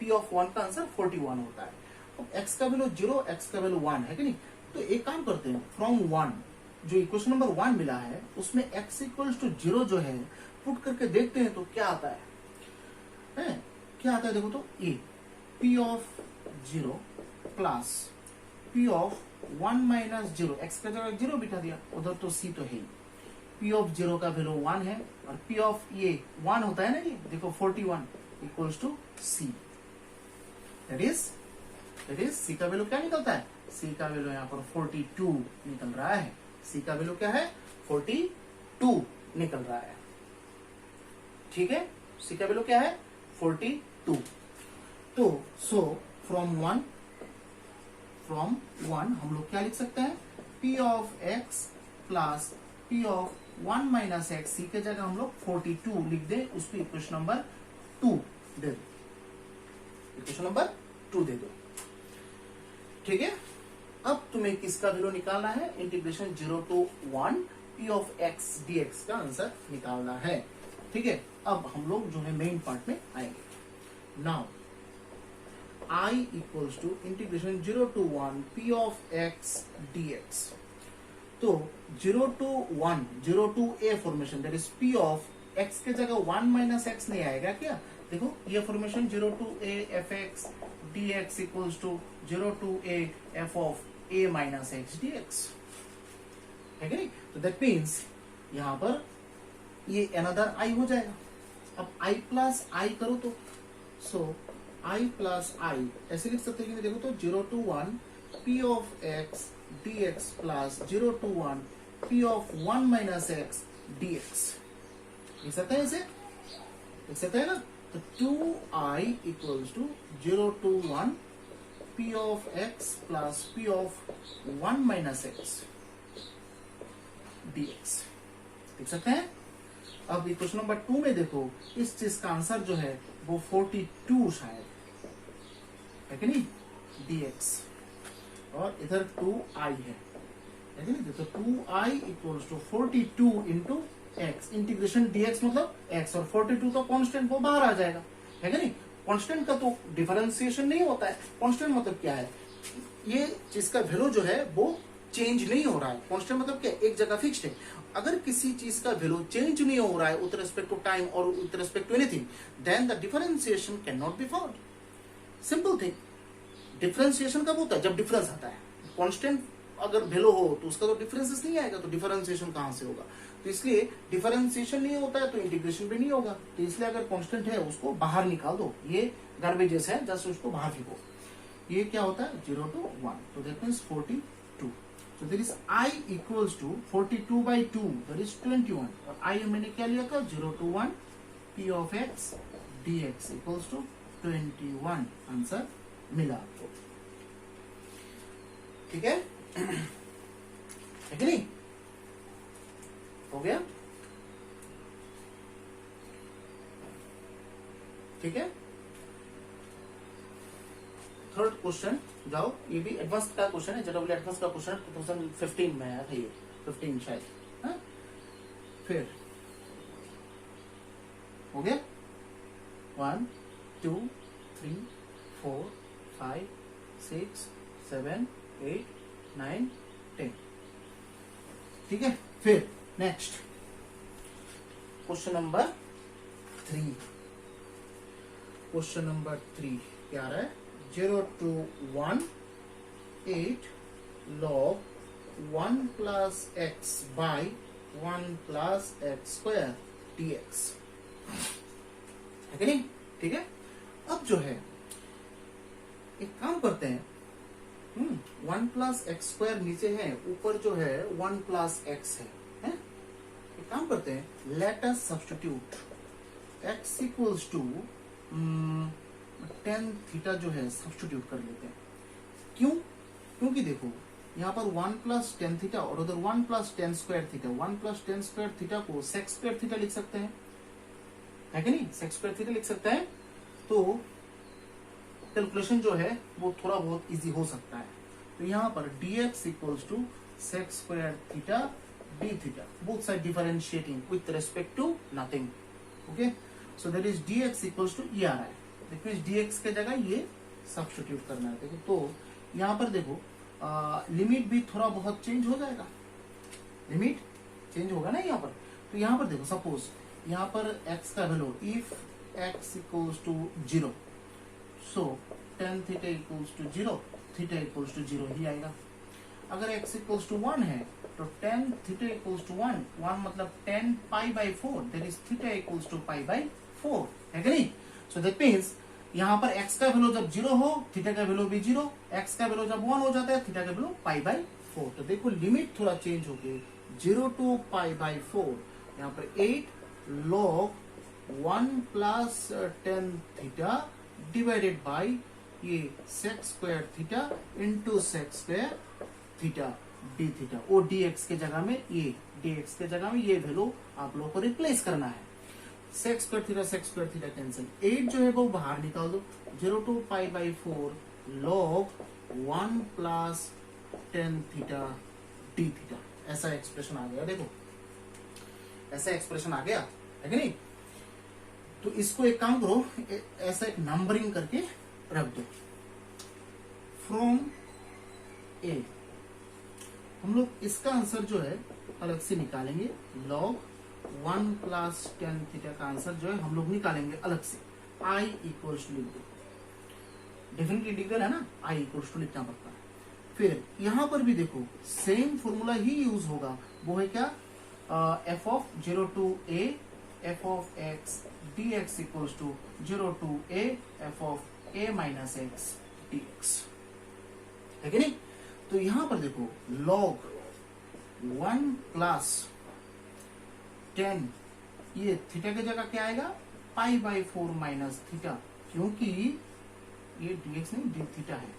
p ऑफ 1 का आंसर 41 होता है। तो x का वैल्यू 0, x का वैल्यू 1 है कि नहीं, तो एक काम करते हैं, फ्रॉम 1 जो इक्वेशन नंबर 1 मिला है उसमें x इक्वल्स टू 0 जो है पुट करके देखते हैं तो क्या आता है, क्या आता है देखो तो, a p of 0 plus p of 1 minus 0, x का जगह 0 बिठा दिया, उधर तो c तो है ही, p ऑफ 0 का वैल्यू 1 है और p ऑफ ये 1 होता है ना, ये देखो 41 equals to c, that is c का वैल्यू क्या निकलता है, c का वैल्यू यहाँ पर 42 निकल रहा है, c का वैल्यू क्या है 42 निकल रहा है, ठीक है, c का वैल्यू क्या है 42। तो सो फ्रॉम 1 हम लोग क्या लिख सकते हैं, p of x plus p of 1 minus x, c के जगह हम लोग 42 लिख दे, उसको इक्वेशन नंबर 2 दे दो, इक्वेशन नंबर 2 दे दो, ठीक है। अब तुम्हें किसका वैल्यू निकालना है, integration 0 to 1 p of x dx का आंसर निकालना है, ठीक है। अब हम लोग जो है मेन पार्ट में आएंगे। Now I equals to integration 0 to 1 p of x dx, तो 0 to 1, 0 to a formation, that is p of x के जगह 1 माइनस x नहीं आएगा क्या, देखो ये formation 0 to a f x dx equals to 0 to a f of a minus x dx, है कि नहीं, तो दैट मीन्स यहां पर ये अनदर i हो जाएगा। अब i प्लस i करो तो, सो i प्लस i ऐसे लिख सकते हैं, देखो तो 0 to 1 p of x dx plus 0 to 1 p of 1 minus x dx, लिख सकते हैं, इसे लिख सकते हैं ना, तो 2i equals to 0 to 1 p of x plus p of 1 minus x dx, लिख सकते हैं। अब इक्वेशन नंबर 2 में देखो, इस चीज का आंसर जो है वो 42 शायद है कि नहीं, dx, और इधर 2i है कि नहीं, तो 2i equals to 42 into x, integration dx मतलब x, और 42 तो कांस्टेंट वो बाहर आ जाएगा, है कि नहीं, कांस्टेंट का तो डिफरेंशिएशन नहीं होता है, कांस्टेंट मतलब क्या है, ये चीज का वैल्यू जो है वो चेंज नहीं हो रहा है, कांस्टेंट मतलब क्या, एक जगह फिक्स्ड है। अगर किसी चीज का वैल्यू चेंज नहीं हो रहा है विद रिस्पेक्ट टू टाइम और with respect to anything, then the differentiation can not be found, simple thing, differentiation कब होता है? जब डिफरेंस आता है। कांस्टेंट अगर वैल्यू हो तो उसका तो डिफरेंसेस नहीं आएगा, तो डिफरेंशिएशन कहां से होगा? तो इसलिए डिफरेंशिएशन नहीं होता है तो इंटीग्रेशन भी नहीं होगा। तो इसलिए अगर कांस्टेंट है उसको बाहर निकाल दो, ये गार्बेज है, जस्ट उसको बाहर फेंको। ये क्या होता है? 0 to 1, तो that means 42। So there is I equals to 42/2, that is 21, और I मैंने क्या लिया था? 0 to 1 P of x dx equals to 21। Answer मिला आपको, ठीक है? है कि नहीं? हो गया, ठीक है? थर्ड क्वेश्चन जाओ, ये भी एडवांस का क्वेश्चन है, जेडब्ल्यू एडवांस का क्वेश्चन 2015 में आया था, ये 15 शायद। हाँ? फिर हो गया 1 2 3 4 5 6 7 8 9 10, ठीक है? फिर next question number 3। Question number 3 क्या आ रहा है? 0 to 1 8 log 1 plus x by 1 plus x square dx, है कि नहीं? ठीक है? अब जो है एक काम करते हैं, 1 plus x square नीचे है, ऊपर जो है 1 plus x है? एक काम करते हैं, let us substitute x equals to tan theta जो है सब्स्टिट्यूट कर लेते हैं। क्यों? क्योंकि देखो यहाँ पर 1 प्लस टेन थीटा और उधर 1 plus ten square theta, 1 plus ten square theta को सेक स्क्वायर थीटा लिख सकते हैं, है कि नहीं? सेक स्क्वायर थीटा लिख सकते हैं, तो कैलकुलेशन जो है वो थोड़ा बहुत इजी हो सकता है। तो यहाँ पर dx equals to sec square theta D theta, both side differentiating with respect to nothing. Okay, so that is dx equals to e आ रहा है, dx के जगह ये सब्स्टिट्यूट करना है। देखो तो यहाँ पर देखो लिमिट भी थोड़ा बहुत चेंज हो जाएगा, लिमिट चेंज होगा ना यहाँ पर। तो यहाँ पर देखो सपोज यहाँ पर x का value, if x equals to 0, so tan theta equals to 0, theta equals to 0 ही आएगा। अगर x इक्वल्स टू 1 है तो tan थीटा इक्वल्स टू 1 मतलब tan π/4, that is theta equals to π/4, है कि नहीं? सो दैट मीन्स यहाँ पर x का वैल्यू जब 0 हो, थीटा का वैल्यू भी 0, x का वैल्यू जब 1 हो जाता है, थीटा का वैल्यू π/4। तो देखो लिमिट थोड़ा चेंज हो गई, 0 to π/4, यहाँ पर 8 log 1 plus tan theta divided by ये sec square theta into sec square theta D theta. ओ dx के जगह में ये, dx के जगह में ये वैल्यू आप लोगों को रिप्लेस करना है। सेक स्क्वायर थीटा कैंसिल, 8 जो है वो बाहर निकाल दो, 0 to π/4 log 1 plus tan theta D theta. ऐसा एक्सप्रेशन आ गया, देखो ऐसा एक्सप्रेशन आ गया, है कि नहीं? तो इसको एक काम करो, ऐसा एक नंबरिंग करके रख दो। फ्रॉम ए हम लोग इसका आंसर जो है अलग से निकालेंगे, log 1 प्लस tan थीटा का आंसर जो है हम लोग निकालेंगे अलग से। I इक्वल्स टू लिख दो, डेफिनेट इंटीग्रल है ना, I इक्वल्स टू लिखना पड़ता है। फिर यहाँ पर भी देखो सेम फॉर्मूला ही यूज होगा, वो है क्या? f of 0 to a f of x dx equals to 0 to a f of a minus x dx, है कि नहीं? तो यहाँ पर देखो log 1 प्लस 10, ये थीटा की जगह क्या आएगा? π/4 माइनस थीटा, क्योंकि ये dx नहीं डी थीटा है,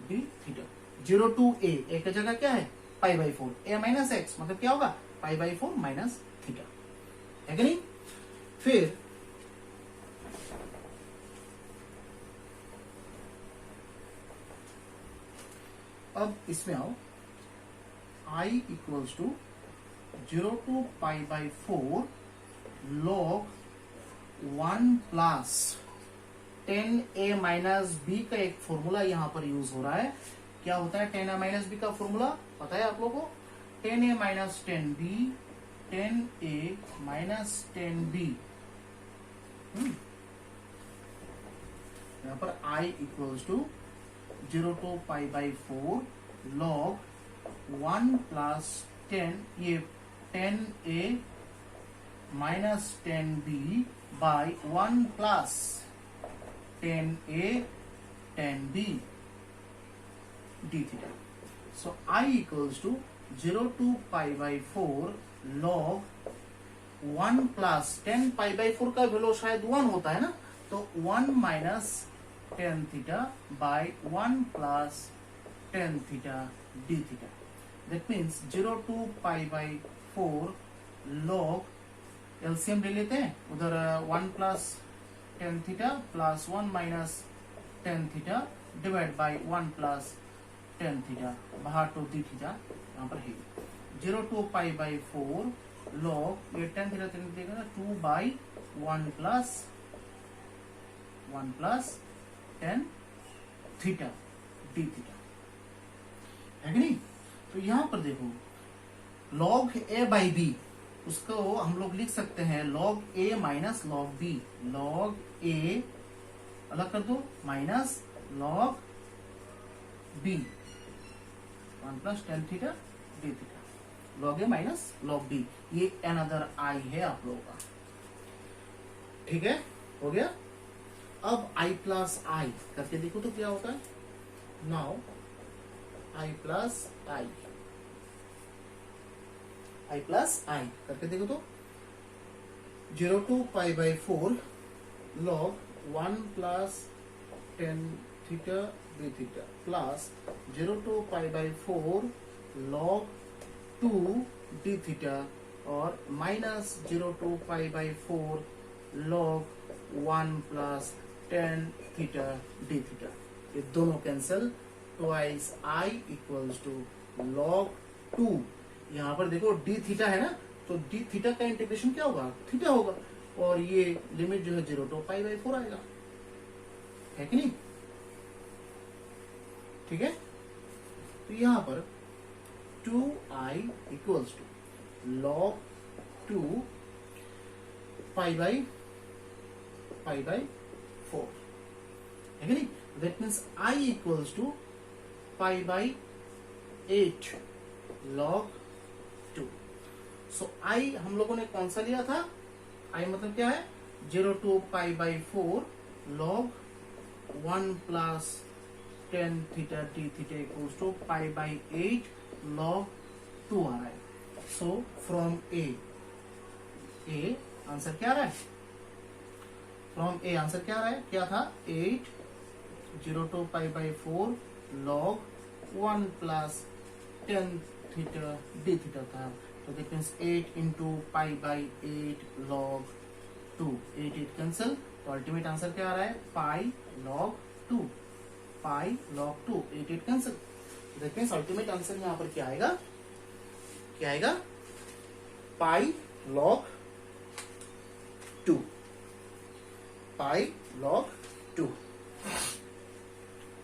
D theta. 0 to a, a की जगह क्या है? π/4, a माइनस x मतलब क्या होगा? π/4 माइनस थीटा, है कि नहीं? फिर अब इसमें आओ, I equals to 0 to π/4 log 1 plus 10a minus b का एक फॉर्मूला यहाँ पर यूज हो रहा है। क्या होता है 10a माइनस b का फॉर्मूला? पता है आप लोगों को? 10a minus 10b, 10a minus 10b। यहाँ पर I equals to 0 to pi by 4 log 1 plus 10, ये 10a minus 10b by 1 plus 10a 10b d theta. So I equals to 0 to pi by 4 log 1 plus 10 pi by 4 का वैल्यू शायद 1 होता है ना, तो 1 minus 10 theta by 1 plus 10 theta D theta. That means 0 to pi by 4 log LCM ले लेते हैं, उधर 1 plus 10 theta plus 1 minus 10 theta divide by 1 plus 10 theta, बाहर टू डी थीटा यहाँ पर है. 0 टू पाई बाई 4 log ये 10 थीटा देगा ना 2 by 1 plus 10 theta D theta, है कि नहीं. तो यहां पर देखो log a बाई बी, उसको हम लोग लिख सकते हैं log a minus log b. log a अलग कर दो minus log b 1 plus 10 theta D theta, log a minus log b. ये अनदर आई है आप लोगों का. ठीक है, हो गया. अब i प्लस आई करके देखो तो क्या होता है. नाउ i प्लस आई करके देखो तो 0 to pi by 4 log 1 plus 10 theta D theta plus 0 to pi by 4 log 2 d theta और minus 0 to pi by 4 log 1 plus 10 theta D theta. ये दोनों cancel. Twice i equals to log 2. यहाँ पर देखो डी थीटा है ना, तो डी थीटा का इंटीग्रेशन क्या होगा, थीटा होगा, और ये लिमिट जो है 0 टू पाई बाई 4 आएगा, है कि नहीं. ठीक है. तो यहाँ पर 2i equals to log 2 pi by 4, है कि नहीं. That means i equals to pi by 8 log 2. So i हम लोगों ने कौन सा लिया था, i मतलब क्या है 0 to pi by 4 log 1 plus 10 theta D theta equals to pi by 8 log 2 आ रहा है. सो फ्रॉम ए आंसर क्या आ रहा है, फ्रॉम ए आंसर क्या आ रहा है, क्या था 8 0 to pi by 4 log 1 plus 10 theta D theta था. तो that means 8 into pi by 8 log 2. 8 cancel, तो अल्टीमेट आंसर क्या आ रहा है pi log 2. 8 cancel. That means ultimate answer यहाँ पर क्या आएगा, पाई log 2.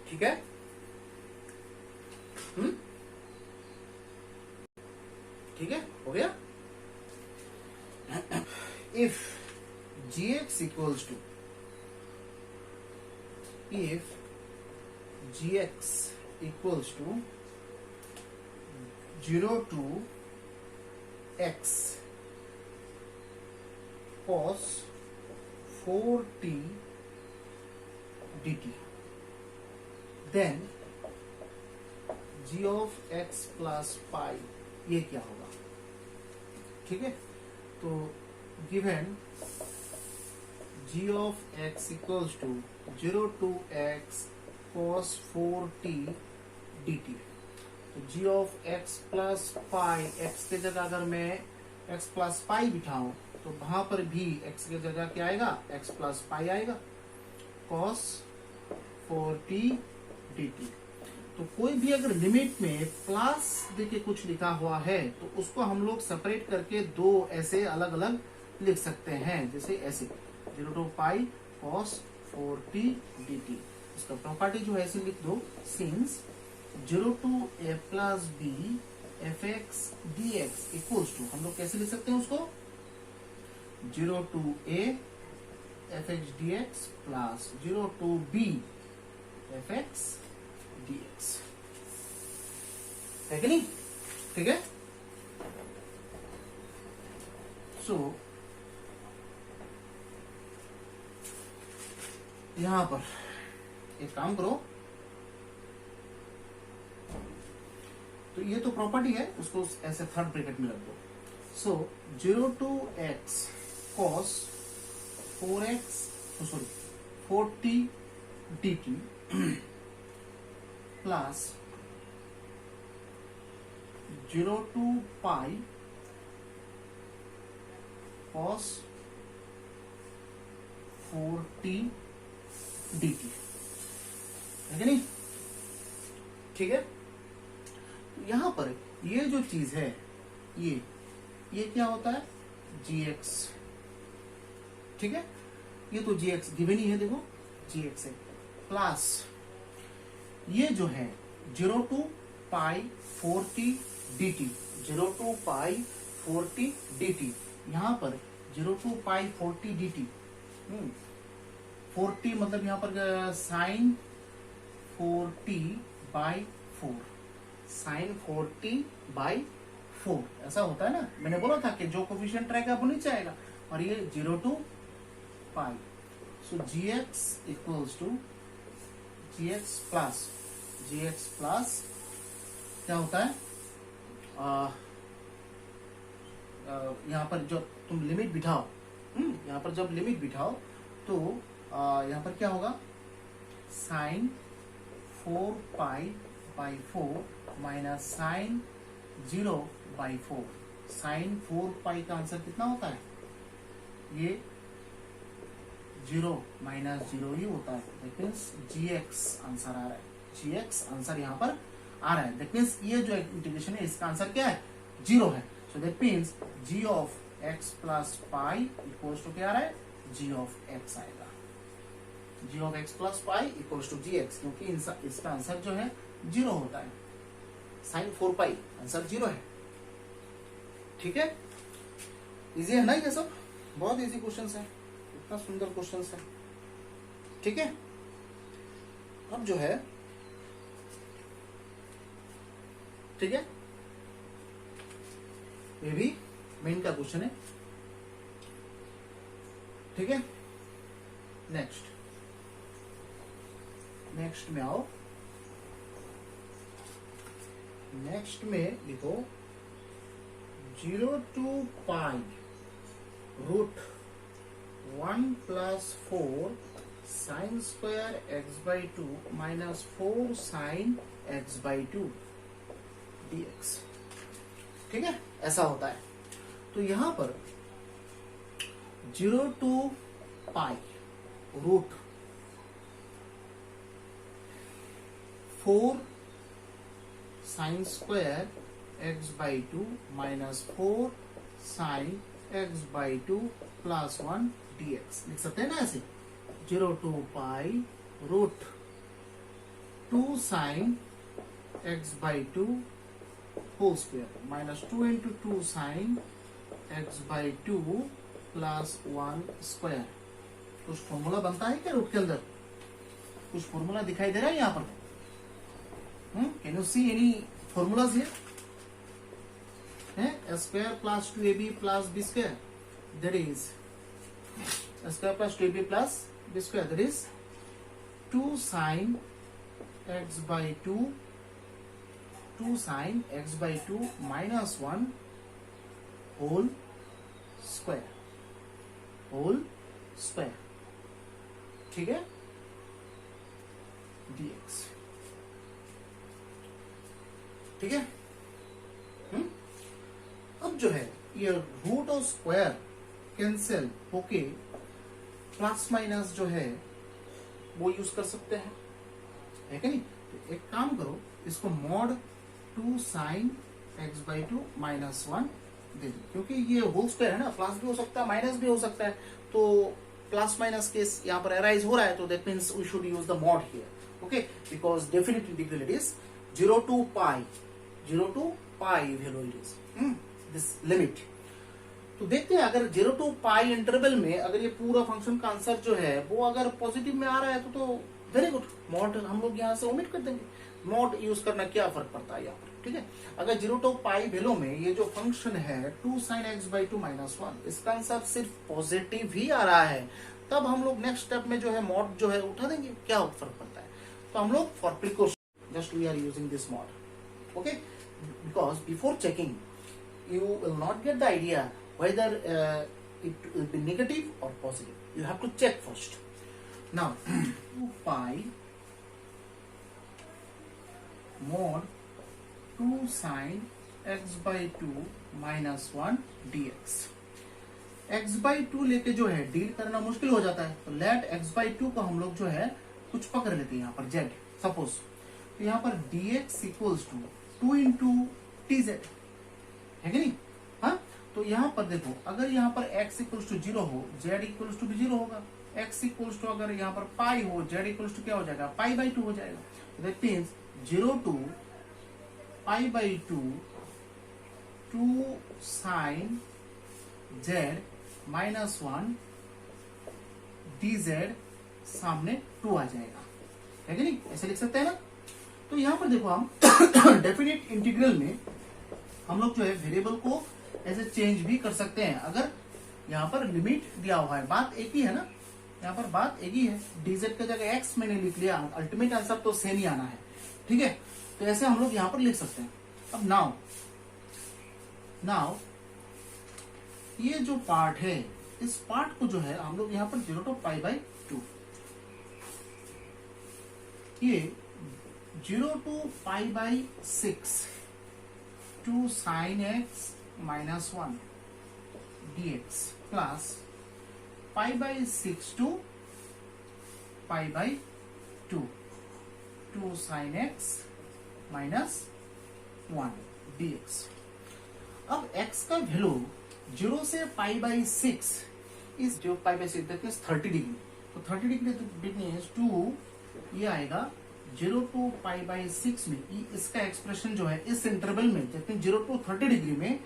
ठीक है. ठीक है, हो गया. If gx equals to 0 to x cos 4t dt, then g of x plus pi, ये क्या होगा. ठीक है. तो given g of x equals to 0 to x cos 4t dt. तो g of x plus pi, x के जगह अगर मैं x प्लस पाई बिठाऊं तो वहां पर भी x की जगह क्या आएगा, x प्लस पाई आएगा, cos 4t dt. तो कोई भी अगर लिमिट में प्लस देके कुछ लिखा हुआ है तो उसको हम लोग सेपरेट करके दो ऐसे अलग अलग लिख सकते हैं, जैसे ऐसे 0 to pi cos 4t dt. इसका प्रॉपर्टी जो है ऐसे लिख दो, since 0 to a plus b fx dx equals to, हम लोग कैसे लिख सकते हैं उसको, 0 to a fx dx plus 0 to b fx dx, है कि नहीं? ठीक है। सो यहां पर एक काम करो, तो ये तो प्रॉपर्टी है, उसको ऐसे थर्ड ब्रैकेट में रख दो। सो 0 to x cos 4x, sorry 40 dt plus 0 to pi cos 40 dt, है कि नहीं? ठीक है। तो यहां पर ये जो चीज है, ये क्या होता है? gx, ठीक है। ये तो gx गिवन ही है, देखो gx है, प्लस ये जो है 0 to pi 40 dt, 0 to pi 40 dt, यहां पर 0 to pi 40 dt, 40 मतलब यहां पर साइन 40/4, साइन 40/4 ऐसा होता है ना। मैंने बोला था कि जो कोफिशिएंट रहेगा वो नीचे आएगा, और ये 0 to pi, so gx equals to gx plus क्या होता है, यहाँ पर जब तुम लिमिट बिठाओ, यहाँ पर जब लिमिट बिठाओ तो यहाँ पर क्या होगा, साइन 4π/4 माइनस साइन 0/4, साइन 4π का आंसर कितना होता है? ये 0 माइनस 0 ही होता है। दैट मीन्स gx आंसर आ रहा है, gx आंसर यहाँ पर आ रहा है। दैट मीन्स ये जो इंटीग्रेशन है इसका आंसर क्या है? 0 है। So that means g of x plus pi equals to क्या आ रहा है? g ऑफ x आएगा, g of x plus pi equals to gx, क्योंकि इसका आंसर जो है 0 होता है। साइन 4π आंसर 0 है। ठीक है, इजी है ना ये सब? बहुत इजी क्वेश्चन है, इतना सुंदर क्वेश्चन है। ठीक है, अब जो है, ठीक है, ये भी मेन का क्वेश्चन है। ठीक है, नेक्स्ट में आओ। नेक्स्ट में लिखो 0 to pi root 1 plus 4 sine square x/2 minus 4 sine x/2 dx। ठीक है, ऐसा होता है। तो यहां पर 0 to pi root 4 sine square x/2 minus 4 sine x/2 plus 1 dx लिख सकते हैं ना ऐसे। 0 to pi root 2 sine x/2 whole square minus 2 into 2 sine x/2 plus 1 square. कुछ फॉर्मूला बनता है क्या रूट के अंदर? कुछ फॉर्मूला दिखाई दे रहा है यहाँ पर? Can you see any formulas here? a square plus 2ab plus b square, that is a square plus 2ab plus b square, that is 2 sin x/2 2 sin x/2 minus 1 whole square, ठीक है, dx। ठीक है, अब जो है ये रूट और स्क्वायर कैंसिल होके प्लस माइनस जो है वो यूज कर सकते हैं, है कि नहीं? तो एक काम करो, इसको मॉड 2 साइन x/2 माइनस 1 दे दो, क्योंकि ये होल स्क्वायर है ना, प्लस भी हो सकता है माइनस भी हो सकता है, तो प्लस माइनस केस यहाँ पर अराइज हो रहा है, तो that means we should use the mod here, okay, because definite integral it is 0 to pi value it is this limit. तो देखते हैं अगर 0 to pi इंटरवल में अगर ये पूरा फंक्शन का आंसर जो है वो अगर पॉजिटिव में आ रहा है तो वेरी गुड, मॉड हम लोग यहाँ से ओमिट कर देंगे, मॉड यूज करना क्या फर्क पड़ता है यहाँ पर, ठीक है। अगर 0 to पाई वैल्यू में ये जो फंक्शन है 2 sin x by 2 minus 1, इसका आंसर सिर्फ पॉजिटिव ही आ रहा है, तब हम लोग नेक्स्ट स्टेप में जो है मॉड जो है उठा देंगे, क्या फर्क पड़ता है। तो हम लोग for precaution just we are using this mod, okay, because before checking you will not get the idea whether it will be negative or positive. You have to check first. Now 2 pi mod 2 sin x by 2 minus 1 dx. x by 2 लेके जो है डील करना मुश्किल हो जाता है, तो लेट x by 2 को हम लोग जो है कुछ पकड़ लेते हैं यहाँ पर z, सपोज, तो यहाँ पर dx equals to 2 into tz है कि नहीं। हाँ, तो यहाँ पर देखो, अगर यहाँ पर x इक्वल्स टू 0 हो, z इक्वल्स टू भी 0 होगा, x इक्वल्स टू अगर यहाँ पर पाई हो, z इक्वल्स टू क्या हो जाएगा, पाई बाई 2 हो जाएगा। That means 0 to pi by 2 2 sin z minus 1 dz सामने 2 आ जाएगा, है कि नहीं, ऐसे लिख सकते हैं ना। तो यहाँ पर देखो हम डेफिनेट इंटीग्रल में हम लोग जो है वेरिएबल को ऐसे चेंज भी कर सकते हैं, अगर यहाँ पर लिमिट दिया हुआ है, बात एक ही है ना, यहाँ पर बात एक ही है, dz की जगह x मैंने लिख लिया, अल्टीमेट आंसर तो सेम ही आना है, ठीक है। तो ऐसे हम लोग यहाँ पर लिख सकते हैं। अब नाउ ये जो पार्ट है, इस पार्ट को जो है हम लोग यहाँ पर 0 to पाई बाई 2, ये 0 to pi by 6 2 sin x minus 1 dx plus pi by 6 to pi by 2 2 sin x minus 1 dx। अब x का वैल्यू 0 से पाई बाई 6, इस जो पाई बाई 6 दैट मीन्स 30 डिग्री, तो 30 डिग्री मीन्स 2 ये आएगा 0 to पाई बाई 6 में, इसका एक्सप्रेशन जो है इस इंटरवल में, दैट मीन्स 0 to 30 डिग्री में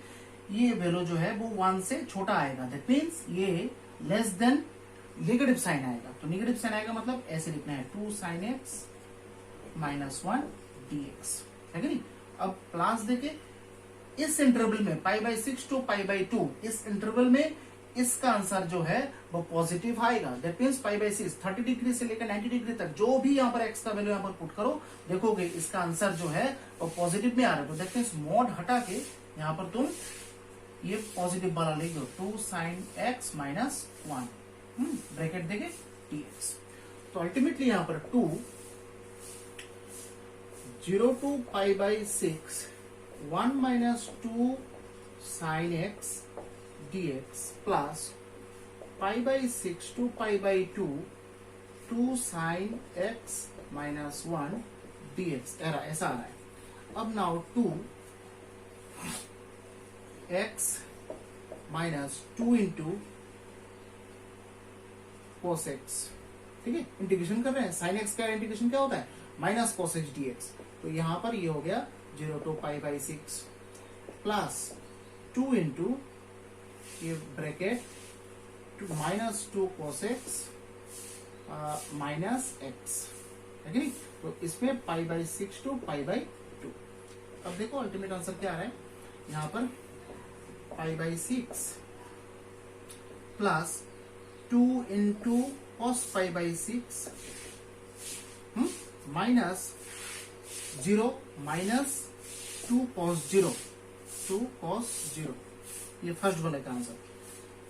ये वैल्यू जो है वो 1 से छोटा आएगा, दैट मीन्स ये लेस देन नेगेटिव साइन आएगा। तो नेगेटिव साइन आएगा मतलब ऐसे लिखना है 2 sin x minus 1 dx, है कि नहीं। अब प्लस देके इस इंटरवल में पाई बाई 6 to पाई बाई 2, इस इंटरवल में इसका आंसर जो है वो पॉजिटिव आएगा, that means pi by 6 30 degree से लेकर 90 डिग्री तक जो भी यहाँ पर x का वैल्यू यहाँ पर पुट करो, देखोगे इसका आंसर जो है वो पॉजिटिव में आ रहा है। तो दैट मीन्स मॉड हटा के यहाँ पर तुम ये पॉजिटिव वाला लिख दो, 2 sin x minus 1 ब्रैकेट देके dx। तो अल्टीमेटली यहाँ पर 2 0 to pi by 6 1 minus 2 sin x dx plus pi by 6 to pi by 2 2 sin x minus 1 dx ऐसा आ रहा है। अब now 2 x minus 2 into cos x, ठीक है, इंटीग्रेशन कर रहे हैं, sin x का इंटीग्रेशन क्या होता है, माइनस cos x dx। तो यहां पर ये हो गया 0 to pi by 6 plus 2 into ये bracket minus 2 cos x minus x, है कि नहीं। तो इसमें pi by 6 to pi by 2। अब देखो अल्टीमेट आंसर क्या आ रहा है, यहाँ पर पाई by 6 plus 2 into cos pi by 6 minus 0 minus 2 cos 0 2 cos 0, ये फर्स्ट वाले का आंसर।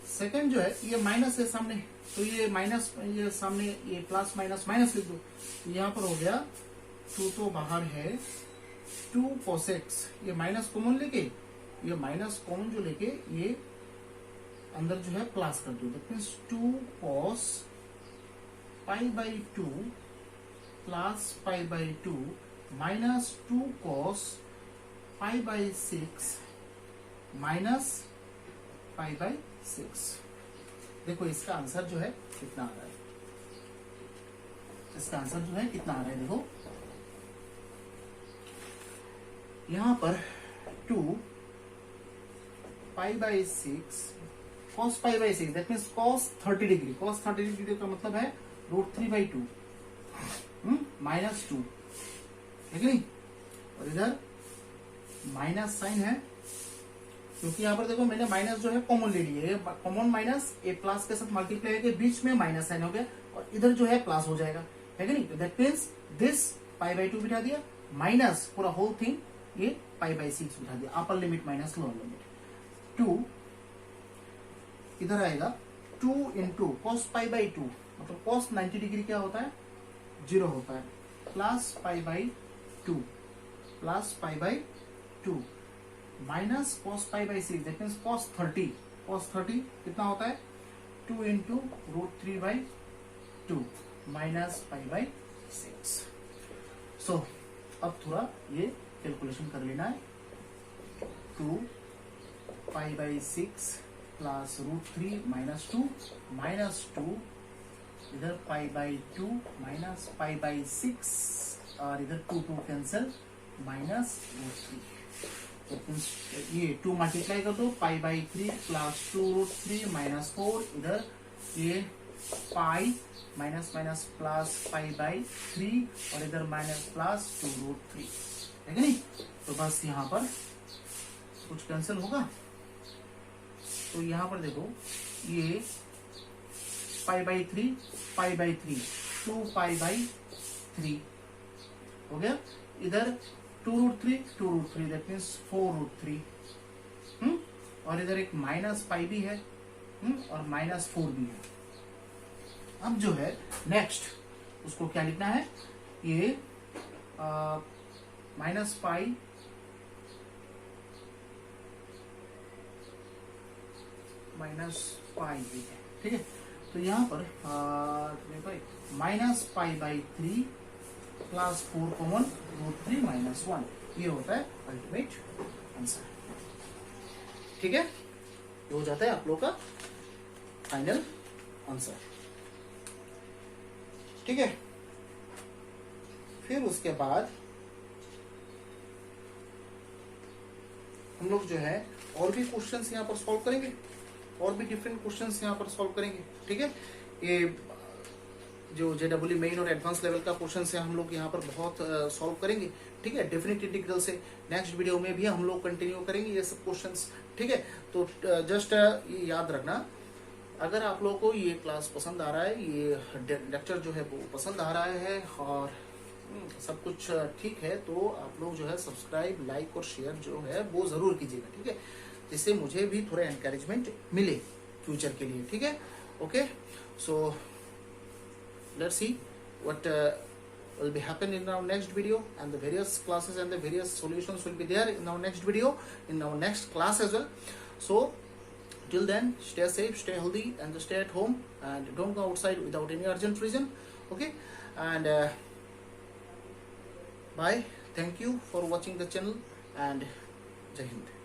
सेकंड जो है ये माइनस है सामने, तो ये माइनस, ये सामने ये प्लस माइनस माइनस लिख दो, तो यहाँ पर हो गया 2 तो बाहर है 2 cos x, ये माइनस कॉमन लेके, ये माइनस कॉमन जो लेके ये अंदर जो है प्लस कर दो, that means 2 cos pi by 2 plus pi by 2 minus 2 cos pi by 6 minus pi by 6। देखो इसका आंसर जो है कितना आ रहा है, इसका आंसर जो है कितना आ रहा है, देखो यहां पर 2 pi by 6 cos pi by 6 that means cos 30 degree, cos 30 degree का मतलब है √3/2, -2 है कि नहीं, और इधर माइनस साइन है, क्योंकि यहाँ पर देखो मैंने माइनस जो है कॉमन ले लिया, कॉमन माइनस ए प्लस के साथ मल्टीप्लाई के बीच में माइनस साइन हो गया, और इधर जो है प्लस हो जाएगा, है कि नहीं। तो दैट मीन्स दिस π/2 बिठा दिया, माइनस पूरा होल थिंग ये π/6 बिठा दिया, upper limit minus lower limit. 2 इधर आएगा 2 इंटू कॉस π/2, मतलब कॉस 90 डिग्री क्या होता है, 0 होता है, plus π/2 plus π/2 minus cos π/6, that means cos 30, cos 30 कितना होता है 2 इंटू √3/2 माइनस π/6। सो अब थोड़ा ये कैलकुलेशन कर लेना है, 2 π/6 प्लस √3 -2 -2 इधर π/2 माइनस π/6 और इधर 2 कैंसिल माइनस √3, ये 2 मल्टीप्लाई कर दो, π/3 प्लस 2√3 -4, इधर ये पाई माइनस माइनस प्लस π/3 और इधर माइनस प्लस 2√3, है कि नहीं। तो बस यहाँ पर कुछ कैंसिल होगा, तो यहाँ पर देखो ये π/3 π/3 2π/3 हो गया, इधर 2√3 दैट मीन्स 4√3, और इधर एक माइनस पाई भी है, और -4 भी है। अब जो है नेक्स्ट उसको क्या लिखना है, ये माइनस पाई भी है, ठीक है। तो यहाँ पर माइनस π/3 प्लस 4 कॉमन √3 -1, ये होता है अल्टीमेट आंसर, ठीक है। ये हो जाता है आप लोग का फाइनल आंसर, ठीक है। फिर उसके बाद हम लोग जो है और भी क्वेश्चंस यहाँ पर सॉल्व करेंगे, और भी डिफरेंट क्वेश्चंस यहाँ पर सॉल्व करेंगे, ठीक है। ये जो JEE मेन और एडवांस लेवल का क्वेश्चन है हम लोग यहाँ पर बहुत सॉल्व करेंगे, ठीक है। डेफिनेट इंटीग्रल से नेक्स्ट वीडियो में भी हम लोग कंटिन्यू करेंगे ये सब क्वेश्चंस, ठीक है। तो जस्ट ये याद रखना, अगर आप लोगों को ये क्लास पसंद आ रहा है, ये लेक्चर जो है वो पसंद आ रहा है और सब कुछ ठीक है, तो आप लोग जो है सब्सक्राइब, लाइक और शेयर जो है वो जरूर कीजिएगा, ठीक है, जिससे मुझे भी थोड़ा एनकरेजमेंट मिले फ्यूचर के लिए, ठीक है। Okay, so let's see what will be happen in our next video, and the various classes and the various solutions will be there in our next video, in our next class as well. So till then, stay safe, stay healthy, and stay at home, and don't go outside without any urgent reason, okay. And bye, thank you for watching the channel, and Jai Hind.